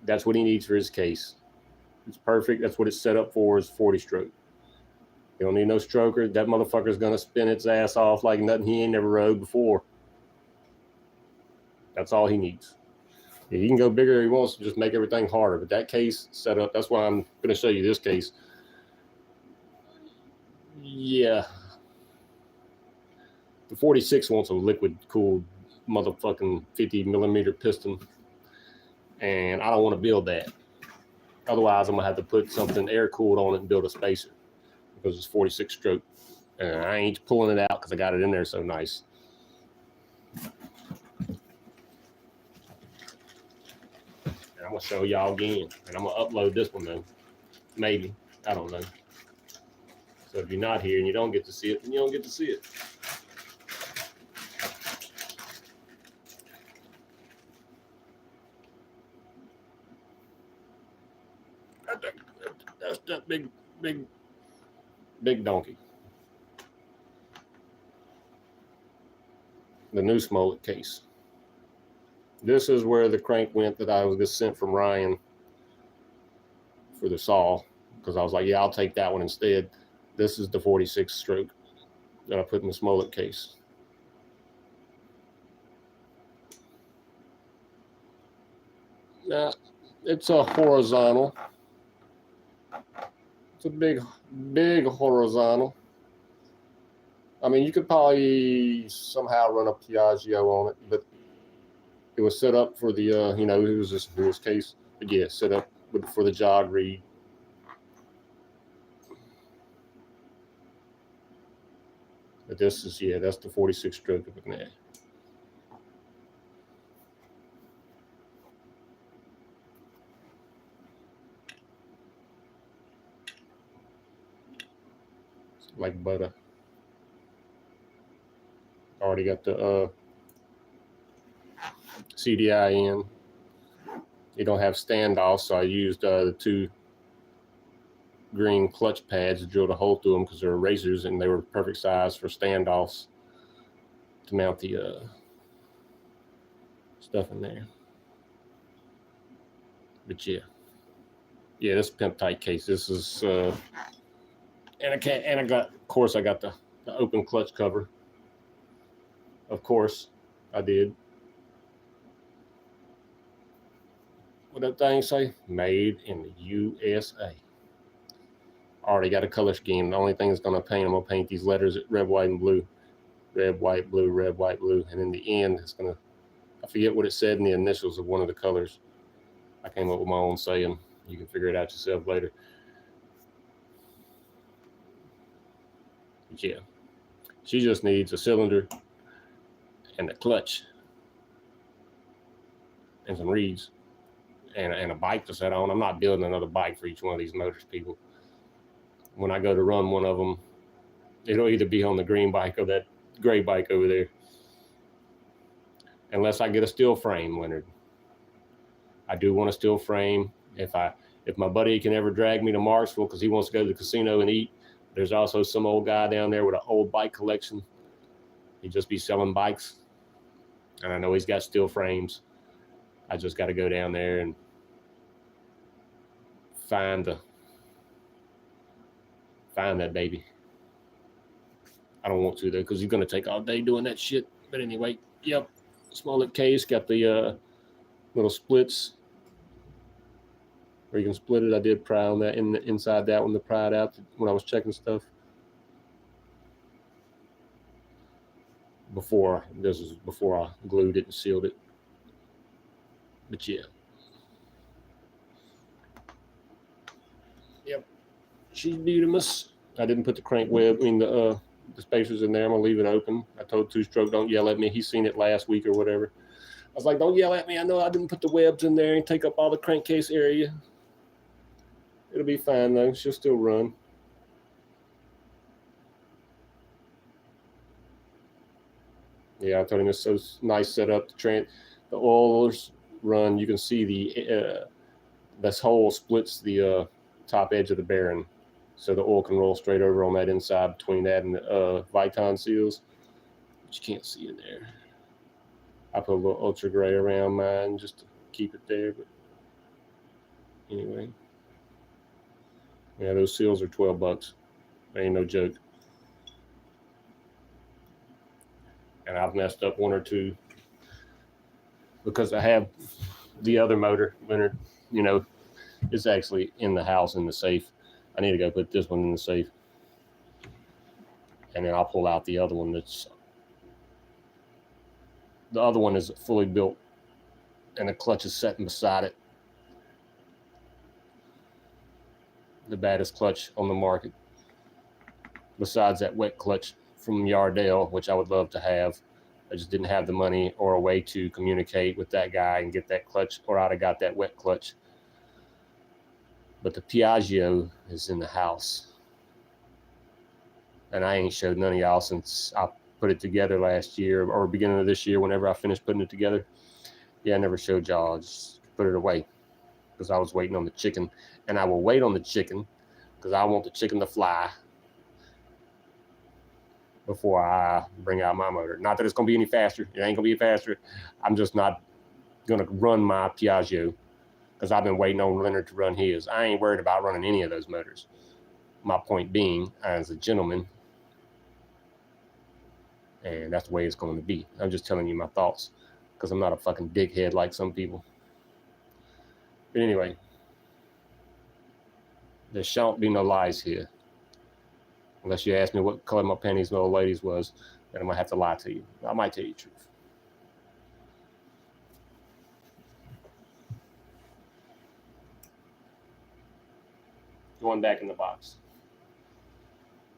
That's what he needs for his case. It's perfect. That's what it's set up for, is 40 stroke. You don't need no stroker. That motherfucker's gonna spin its ass off like nothing he ain't never rode before. That's all he needs. Yeah, he can go bigger if he wants to, just make everything harder. But that case set up, that's why I'm gonna show you this case. Yeah. The 46 wants a liquid cooled motherfucking 50 millimeter piston. And I don't want to build that. Otherwise, I'm gonna have to put something air cooled on it and build a spacer because it's 46 stroke. And I ain't pulling it out because I got it in there so nice. And I'm gonna show y'all again. And I'm gonna upload this one though. Maybe. I don't know. So if you're not here and you don't get to see it, then you don't get to see it. That's that big donkey. The new Smollett case. This is where the crank went that I was just sent from Ryan for the saw, because I was like, yeah, I'll take that one instead. This is the 46 stroke that I put in the Smollett case. Now, it's a horizontal. It's a big horizontal. I mean, you could probably somehow run a Piaggio on it, but it was set up for the, it was just in this case. But yeah, set up for the jog read. But this is, yeah, that's the 46 stroke of it. Like butter. Already got the CDI in. You don't have standoffs, so I used the two green clutch pads to drill a hole through them because they're razors and they were perfect size for standoffs to mount the stuff in there. But yeah, this pimp tight case. This is and I got, of course, I got the open clutch cover. Of course, I did. What that thing say? Made in the USA. Already got a color scheme. The only thing that's gonna paint, I'm gonna paint these letters red, white, and blue. Red, white, blue, red, white, blue. And in the end, it's gonna, I forget what it said in the initials of one of the colors. I came up with my own saying. You can figure it out yourself later. But yeah, she just needs a cylinder and a clutch and some reeds and a bike to set on. I'm not building another bike for each one of these motors, people. When I go to run one of them, it'll either be on the green bike or that gray bike over there. Unless I get a steel frame, Leonard. I do want a steel frame. If my buddy can ever drag me to Marksville because he wants to go to the casino and eat, there's also some old guy down there with an old bike collection. He'd just be selling bikes. And I know he's got steel frames. I just got to go down there and find that baby. I don't want to though, because he's gonna take all day doing that shit. But anyway, yep. Smollett case got the little splits where you can split it. I did pry on that inside that one to pry it out when I was checking stuff. This was before I glued it and sealed it. But yeah, She's beautimous. I didn't put the crank web, the spacers in there. I'm going to leave it open. I told Two-Stroke, don't yell at me. He's seen it last week or whatever. I was like, don't yell at me. I know I didn't put the webs in there and take up all the crankcase area. It'll be fine, though. She'll still run. Yeah, I told him it's so nice set up. The oilers run. You can see this hole splits the top edge of the bearing, so the oil can roll straight over on that inside between that and the Viton seals. But you can't see it there. I put a little ultra gray around mine just to keep it there. But anyway, yeah, those seals are $12. They ain't no joke. And I've messed up one or two because I have the other motor, Leonard, it's actually in the house in the safe. I need to go put this one in the safe. And then I'll pull out the other one the other one is fully built and the clutch is sitting beside it. The baddest clutch on the market. Besides that wet clutch from Yardell, which I would love to have. I just didn't have the money or a way to communicate with that guy and get that clutch, or I'd have got that wet clutch. But the Piaggio is in the house. And I ain't showed none of y'all since I put it together last year or beginning of this year, whenever I finished putting it together. Yeah, I never showed y'all. I just put it away because I was waiting on the chicken. And I will wait on the chicken because I want the chicken to fly before I bring out my motor. Not that it's going to be any faster. It ain't going to be faster. I'm just not going to run my Piaggio because I've been waiting on Leonard to run his. I ain't worried about running any of those motors. My point being, as a gentleman, and that's the way it's going to be. I'm just telling you my thoughts because I'm not a fucking dickhead like some people. But anyway, there shan't be no lies here. Unless you ask me what color my panties and old ladies was, then I might have to lie to you. I might tell you the truth. Going back in the box.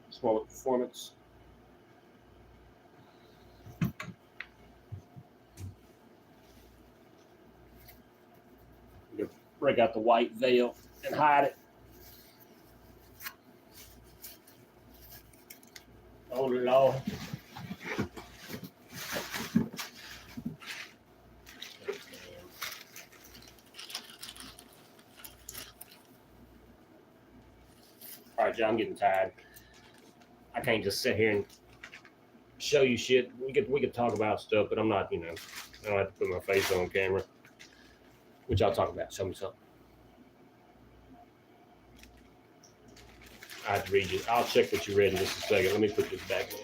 Smaller performance. You break out the white veil and hide it. Oh Lord. All right, John, I'm getting tired. I can't just sit here and show you shit. We could talk about stuff, but I'm not, I don't have to put my face on camera. Which I'll talk about. Show me something. I have to read you. I'll check what you read in just a second. Let me put this back in.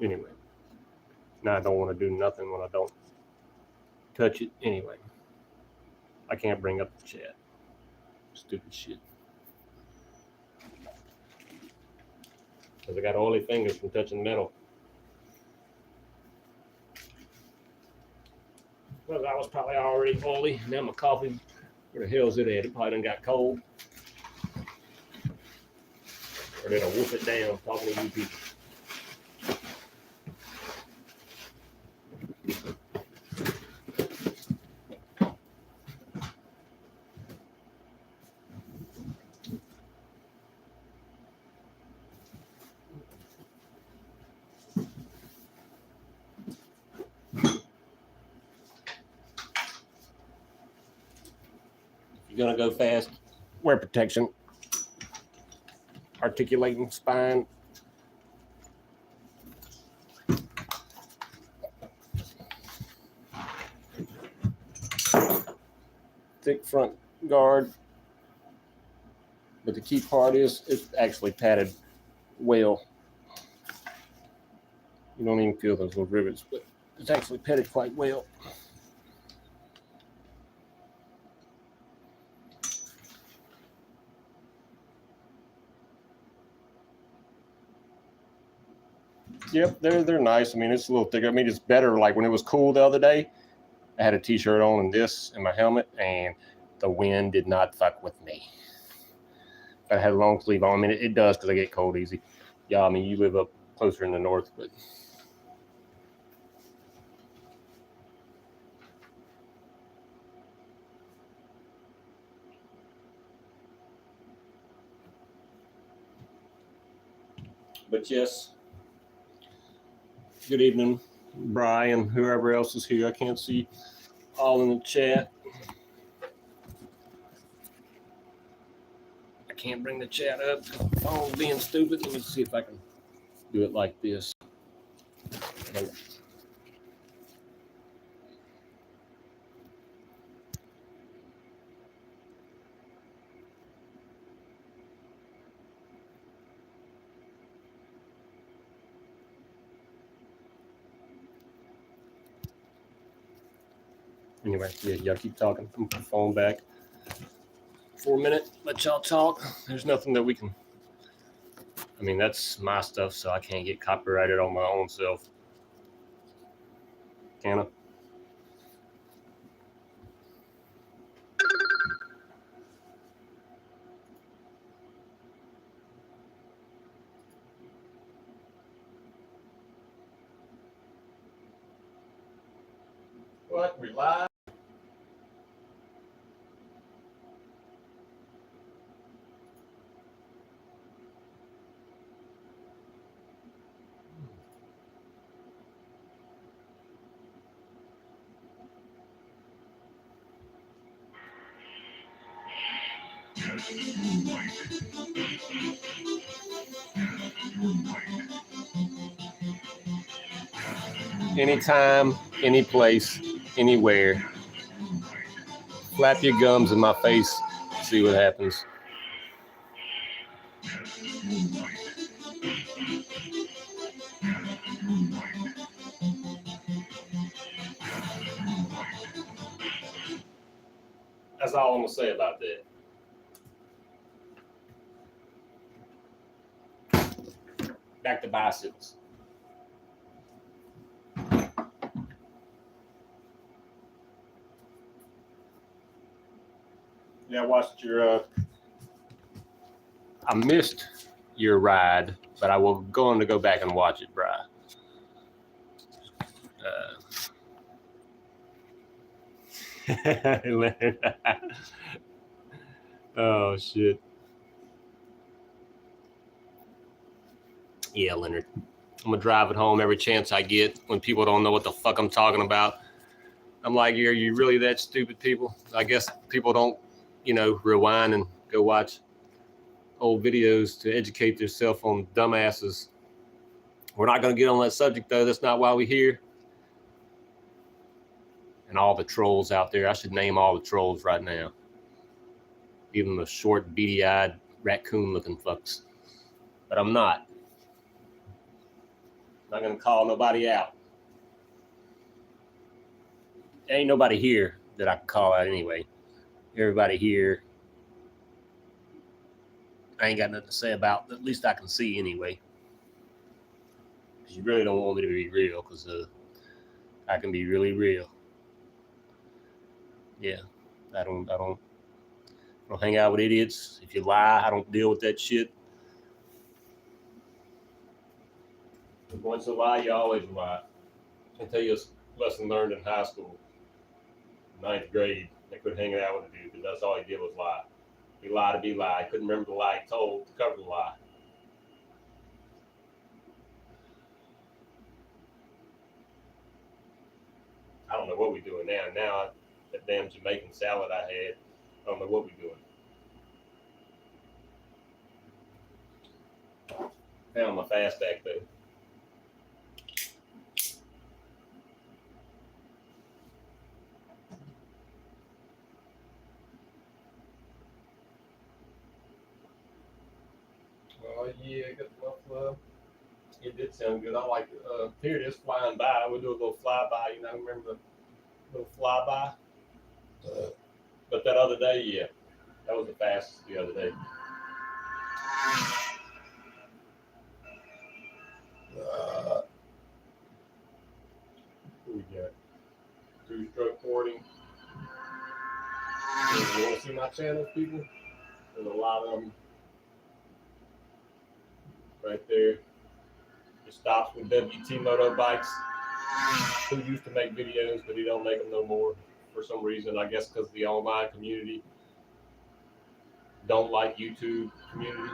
Anyway, now I don't want to do nothing when I don't touch it. Anyway, I can't bring up the chat. Stupid shit. Because I got oily fingers from touching metal. Well, I was probably already oily. Now my coffee, where the hell's it at? It probably done got cold. Or did I wolf it down talking to you people? You're gonna go fast, wear protection, articulating spine. Thick front guard. But the key part is it's actually padded well. You don't even feel those little rivets, but it's actually padded quite well. Yep, they're nice. I mean, it's a little thicker. I mean, it's better. Like when it was cool the other day, I had a t-shirt on and this and my helmet, and the wind did not fuck with me. But I had a long sleeve on. I mean, it does because I get cold easy. Yeah, I mean, you live up closer in the north, but. But yes, good evening, Brian, whoever else is here. I can't see all in the chat. I can't bring the chat up. The phone's being stupid. Let me see if I can do it like this. Anyway, yeah, y'all keep talking. I'm put the phone back for a minute. Let y'all talk. There's nothing that we can. I mean, that's my stuff, so I can't get copyrighted on my own self. Can I? What? We live? Anytime, any place, anywhere. Flap your gums in my face. See what happens. That's all I'm gonna say about that. Back to bicycles. Yeah, I watched your. I missed your ride, but I will going to go back and watch it, Bri. Oh shit. Yeah, Leonard. I'm gonna drive it home every chance I get when people don't know what the fuck I'm talking about. I'm like, are you really that stupid, people? I guess people don't, rewind and go watch old videos to educate themselves on dumbasses. We're not gonna get on that subject though. That's not why we're here. And all the trolls out there. I should name all the trolls right now. Even the short, beady-eyed, raccoon-looking fucks. But I'm not. I'm not gonna call nobody out. There ain't nobody here that I can call out anyway. Everybody here, I ain't got nothing to say about. At least I can see anyway. Because you really don't want me to be real, because I can be really real. Yeah, I don't hang out with idiots. If you lie, I don't deal with that shit. Once in a while, you always lie. I tell you a lesson learned in high school. 9th grade, I couldn't hang out with a dude because that's all he did was lie. He lied to be lied. Couldn't remember the lie he told to cover the lie. I don't know what we're doing now. Now, that damn Jamaican salad I had, I don't know what we're doing. Found my fastback though. Oh yeah, I got the muffler. It did sound good. I like it. Here it is flying by. We'll do a little flyby. Remember the little flyby? But that other day, yeah, that was the fastest the other day. recording. If you want to see my channel, people, there's a lot of them right there. It stops with WT Moto Bikes, who used to make videos, but he don't make them no more for some reason. I guess because the online community don't like YouTube community.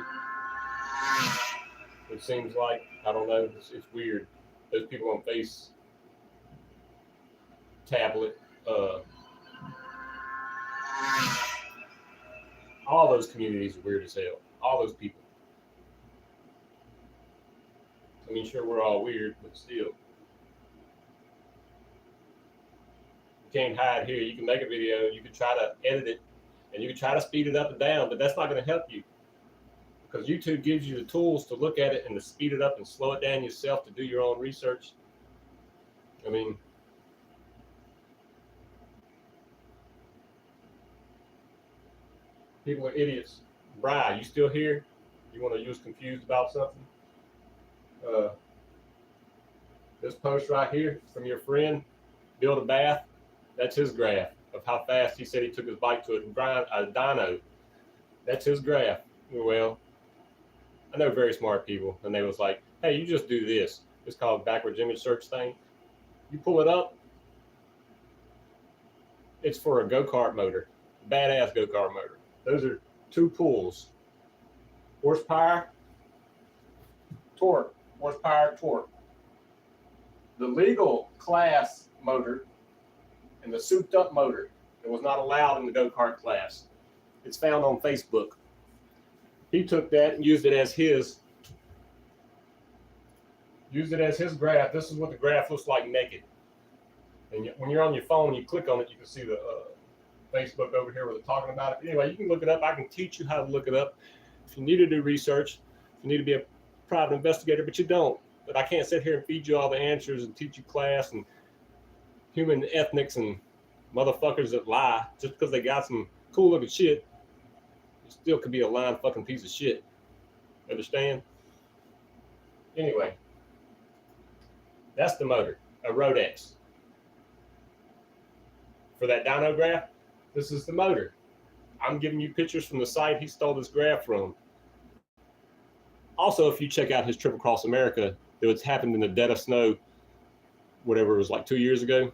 It seems like, I don't know, it's weird. Those people on Face Tablet, all those communities are weird as hell. All those people. I mean, sure, we're all weird, but still. You can't hide here. You can make a video, you can try to edit it, and you can try to speed it up and down, but that's not going to help you. Because YouTube gives you the tools to look at it and to speed it up and slow it down yourself to do your own research. I mean, people are idiots. Brian, you still here? You want to use confused about something? This post right here from your friend, Build a Bath, that's his graph of how fast he said he took his bike to a dyno. That's his graph. Well, I know very smart people, and they was like, hey, you just do this. It's called backwards image search thing. You pull it up, it's for a go-kart motor, badass go-kart motor. Those are two pulls, horsepower, torque, horsepower, torque. The legal class motor and the souped up motor that was not allowed in the go-kart class. It's found on Facebook. He took that and used it as his graph. This is what the graph looks like naked. And when you're on your phone, you click on it, you can see the Facebook over here where they're talking about it. Anyway, you can look it up. I can teach you how to look it up. If you need to do research, if you need to be a private investigator, but you don't. But I can't sit here and feed you all the answers and teach you class and human ethics and motherfuckers that lie just because they got some cool looking shit. It still could be a lying fucking piece of shit. Understand? Anyway, that's the motor, a Rodex. For that dyno graph, this is the motor. I'm giving you pictures from the site he stole this graph from. Also, if you check out his trip across America, it was happened in the dead of snow, whatever it was, like 2 years ago,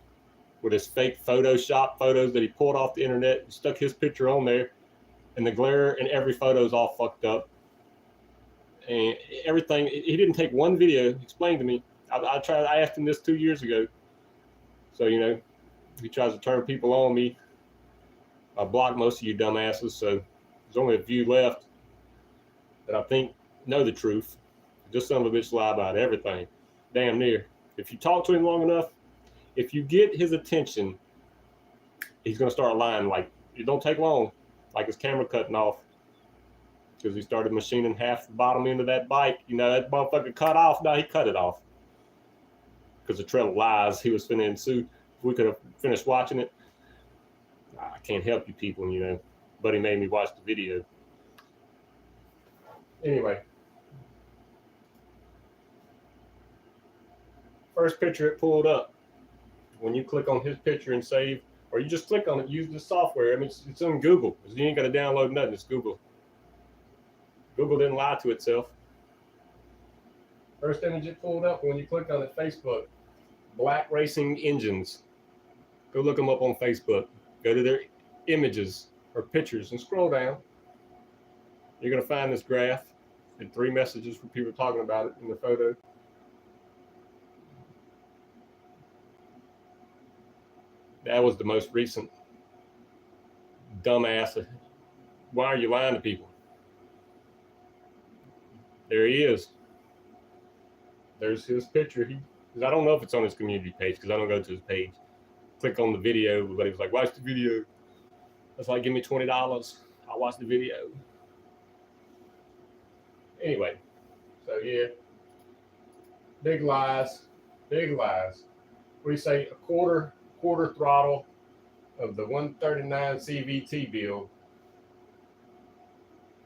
with his fake Photoshop photos that he pulled off the internet, stuck his picture on there, and the glare in every photo is all fucked up. And everything, he didn't take one video, explain to me. I asked him this 2 years ago. So, you know, he tries to turn people on me. I blocked most of you dumbasses, so there's only a few left that I think know the truth. This son of a bitch lie about everything, damn near. If you talk to him long enough, if you get his attention, he's gonna start lying. Like, it don't take long, like his camera cutting off, because he started machining half the bottom end of that bike. You know, that motherfucker cut off. No, he cut it off because the trail of lies he was finna ensue. If we could have finished watching it, I can't help you people, you know, but he made me watch the video. Anyway, first picture it pulled up. When you click on his picture and save, or you just click on it, use the software. I mean, it's on Google. You ain't got to download nothing. It's Google. Google didn't lie to itself. First image it pulled up when you click on it, Facebook. Black Racing Engines. Go look them up on Facebook. Go to their images or pictures and scroll down. You're going to find this graph and 3 messages from people talking about it in the photo. That was the most recent dumbass. Why are you lying to people? There he is. There's his picture. I don't know if it's on his community page because I don't go to his page. Click on the video, but he was like, watch the video. That's like, give me $20. I'll watch the video. Anyway, so yeah. Big lies. Big lies. What do you say? A quarter throttle of the 139 CVT build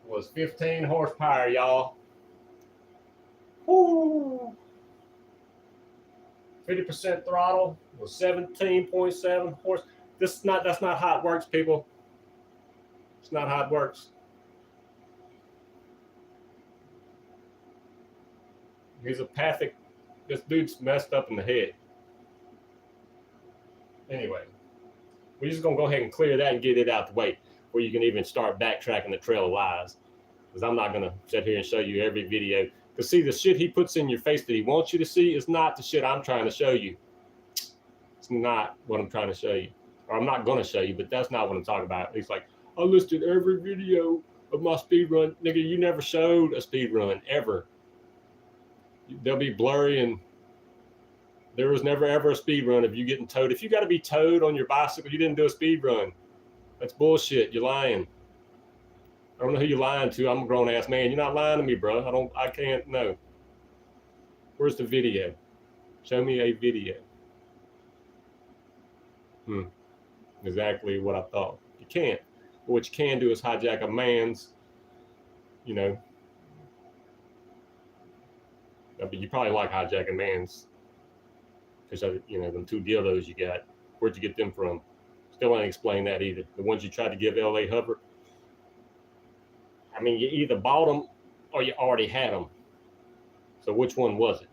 was 15 horsepower, y'all. Woo! 50% throttle was 17.7 horse. That's not how it works, people. It's not how it works. He's apathic. This dude's messed up in the head. Anyway, we're just gonna go ahead and clear that and get it out the way before you can even start backtracking the trail of lies. Because I'm not gonna sit here and show you every video. Because see, the shit he puts in your face that he wants you to see is not the shit I'm trying to show you. It's not what I'm trying to show you. Or I'm not gonna show you, but that's not what I'm talking about. He's like, I listed every video of my speed run. Nigga, you never showed a speed run ever. They'll be blurry, and there was never ever a speed run of you getting towed. If you got to be towed on your bicycle, you didn't do a speed run. That's bullshit. You're lying. I don't know who you're lying to. I'm a grown ass man. You're not lying to me, bro. I can't. No. Where's the video? Show me a video. Exactly what I thought. You can't. But what you can do is hijack a man's, you know. But you probably like hijacking man's. Because, you know, them two dildos you got. Where'd you get them from? Still ain't explain that either. The ones you tried to give LA Hover. I mean, you either bought them or you already had them. So which one was it?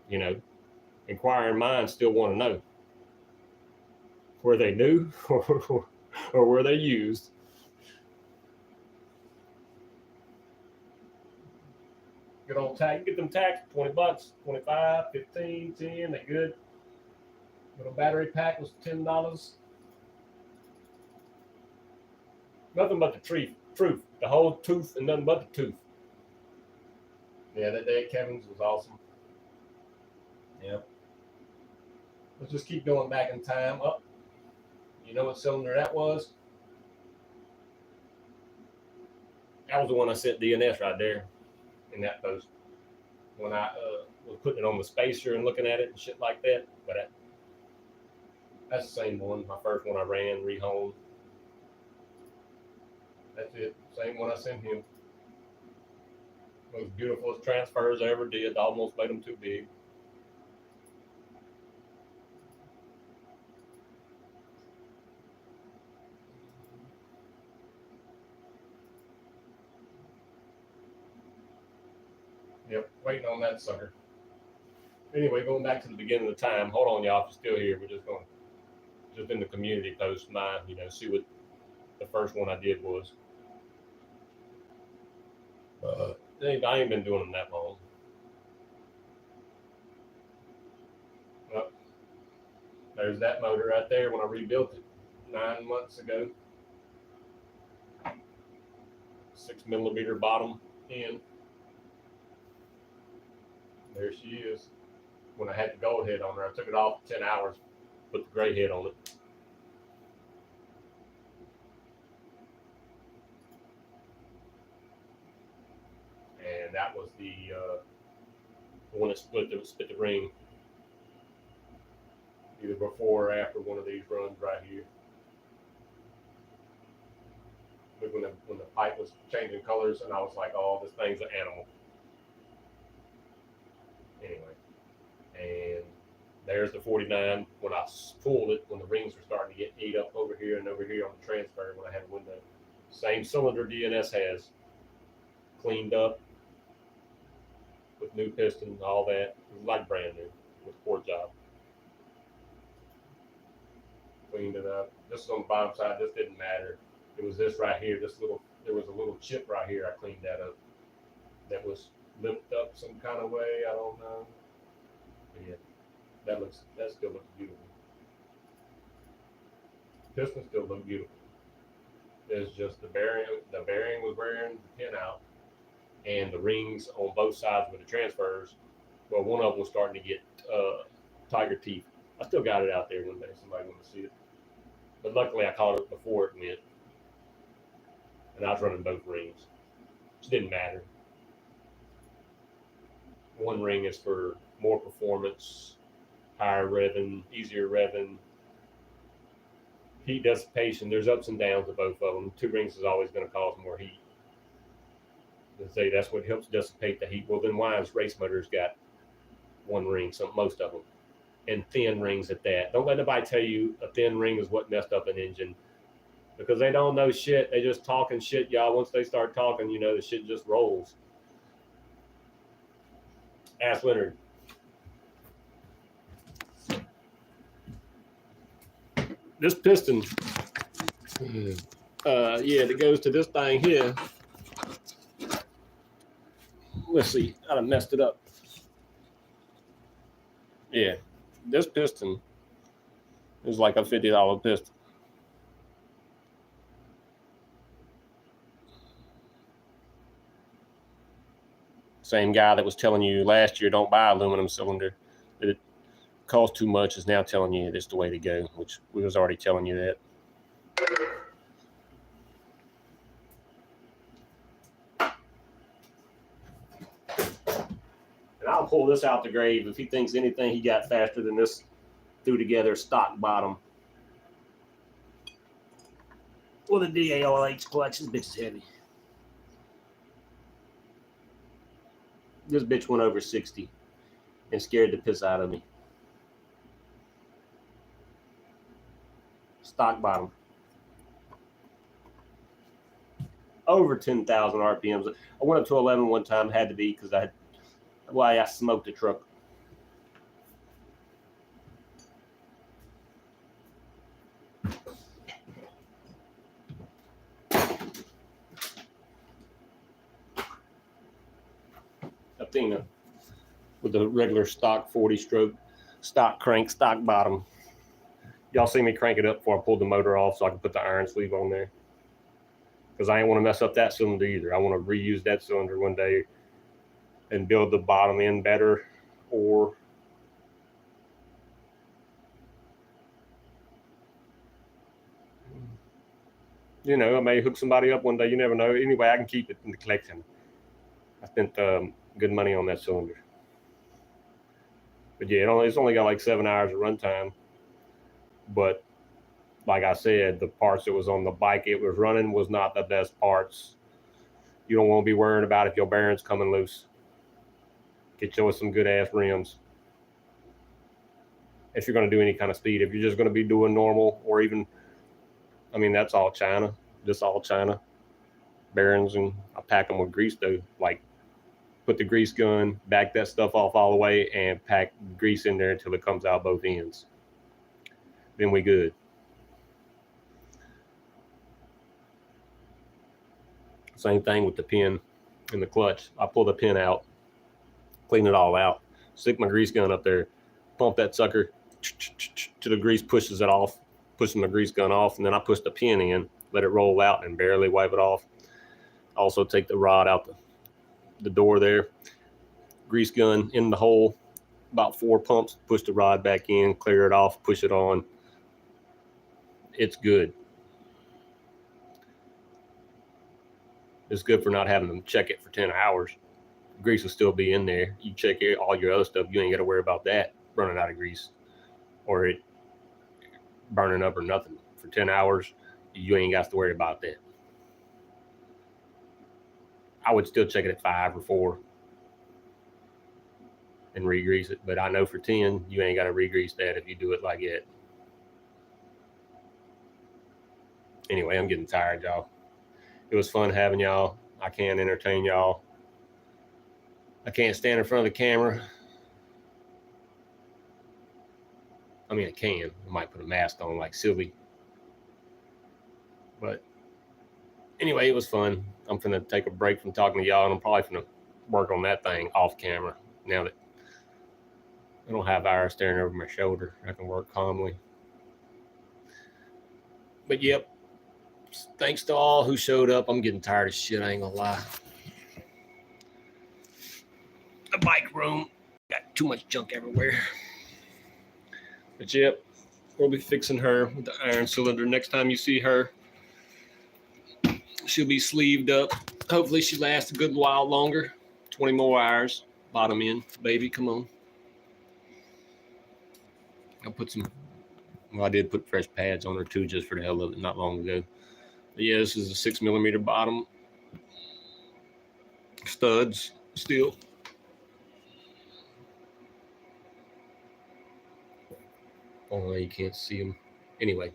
You know, inquiring minds still want to know. Were they new or were they used? Good old tag. You get them tags for $20, 25, 15, 10. They good. Little battery pack was $10. Nothing but the truth. The whole tooth and nothing but the tooth. Yeah, that day at Kevin's was awesome. Yep. Let's just keep going back in time. Up. You know what cylinder that was? That was the one I sent DNS right there in that post. When I was putting it on the spacer and looking at it and shit like that. But that's the same one. My first one I ran, rehomed. That's it. Same one I sent him. Most beautiful transfers I ever did. Almost made them too big. Yep, waiting on that sucker. Anyway, going back to the beginning of the time. Hold on, y'all. If you're still here, we're just in the community post, see what the first one I did was. I ain't been doing them that long. Well, there's that motor right there when I rebuilt it 9 months ago. 6mm bottom end. There she is. When I had the gold head on her, I took it off 10 hours, put the gray head on it. And that was the one that split the ring. Either before or after one of these runs right here. Look, when the pipe was changing colors, and I was like, oh, this thing's an animal. Anyway, and there's the 49 when I pulled it, when the rings were starting to get ate up over here and over here on the transfer when I had a window. Same cylinder DNS has, cleaned up with new piston, all that. It was like brand new. It was a poor job. Cleaned it up. This is on the bottom side. This didn't matter. It was this right here. There was a little chip right here. I cleaned that up. That was lift up some kind of way. I don't know. But yeah, that still looks beautiful. Piston still looks beautiful. It's just the bearing was wearing the pin out, and the rings on both sides with the transfers. Well, one of them was starting to get tiger teeth. I still got it out there one day. Somebody want to see it. But luckily I caught it before it went. And I was running both rings. It didn't matter. One ring is for more performance, higher revving, easier revving, heat dissipation. There's ups and downs of both of them. Two rings is always going to cause more heat. They say that's what helps dissipate the heat. Well, then why has race motors got one ring? Most of them. and thin rings at that. Don't let nobody tell you a thin ring is what messed up an engine, because they don't know shit. They just talking shit, y'all. Once they start talking, you know, the shit just rolls. Ask Leonard. This piston, that goes to this thing here. Let's see, I done messed it up. Yeah, this piston is like a $50 piston. Same guy that was telling you last year don't buy aluminum cylinder, that it costs too much, is now telling you it's the way to go, which we was already telling you that. And I'll pull this out the grave if he thinks anything he got faster than this threw together stock bottom. Well, the DALH clutch, this bitch is heavy. This bitch went over 60 and scared the piss out of me. Stock bottom. Over 10,000 RPMs. I went up to 11 one time, had to be, because I smoked the truck. Athena with the regular stock 40 stroke, stock crank, stock bottom. Y'all see me crank it up before I pulled the motor off so I can put the iron sleeve on there, because I ain't want to mess up that cylinder either. I want to reuse that cylinder one day and build the bottom end better, or you know, I may hook somebody up one day. You never know. Anyway, I can keep it in the collection. I spent good money on that cylinder. But yeah, it's only got like 7 hours of runtime. But like I said, the parts that was on the bike it was running was not the best parts. You don't want to be worrying about if your bearing's coming loose. Get you with some good ass rims. If you're going to do any kind of speed, if you're just going to be doing normal, or even, I mean, that's all China. Just all China bearings, and I pack them with grease though. Like, put the grease gun, back that stuff off all the way, and pack grease in there until it comes out both ends. Then we good. Same thing with the pin and the clutch. I pull the pin out, clean it all out, stick my grease gun up there, pump that sucker till the grease pushes it off, pushing the grease gun off, and then I push the pin in, let it roll out, and barely wipe it off. Also take the rod out the door there, grease gun in the hole, about 4 pumps, push the rod back in, clear it off, push it on. It's good. It's good for not having to check it for 10 hours. Grease will still be in there. You check all your other stuff, you ain't got to worry about that running out of grease or it burning up or nothing. For 10 hours, you ain't got to worry about that. I would still check it at 5 or 4 and re-grease it, but I know for 10, you ain't got to re-grease that if you do it like that. Anyway, I'm getting tired, y'all. It was fun having y'all. I can't entertain y'all. I can't stand in front of the camera. I mean, I can. I might put a mask on like Sylvie. But anyway, it was fun. I'm going to take a break from talking to y'all, and I'm probably going to work on that thing off camera now that I don't have Ira staring over my shoulder. I can work calmly. But yep, thanks to all who showed up. I'm getting tired of shit, I ain't gonna lie. The bike room got too much junk everywhere. But yep, we'll be fixing her with the iron cylinder. Next time you see her, she'll be sleeved up. Hopefully she lasts a good while longer. 20 more hours. Bottom end, baby, come on. I'll put some, well, I did put fresh pads on her too, just for the hell of it, not long ago. But yeah, this is a 6mm bottom. Studs, still. Oh, you can't see them. Anyway,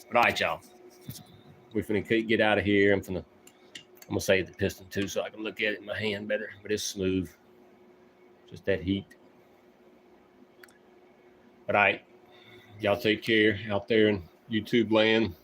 but all right, y'all. We're finna get out of here. I'm gonna save the piston too, so I can look at it in my hand better. But it's smooth. Just that heat. But all right, y'all take care out there in YouTube land.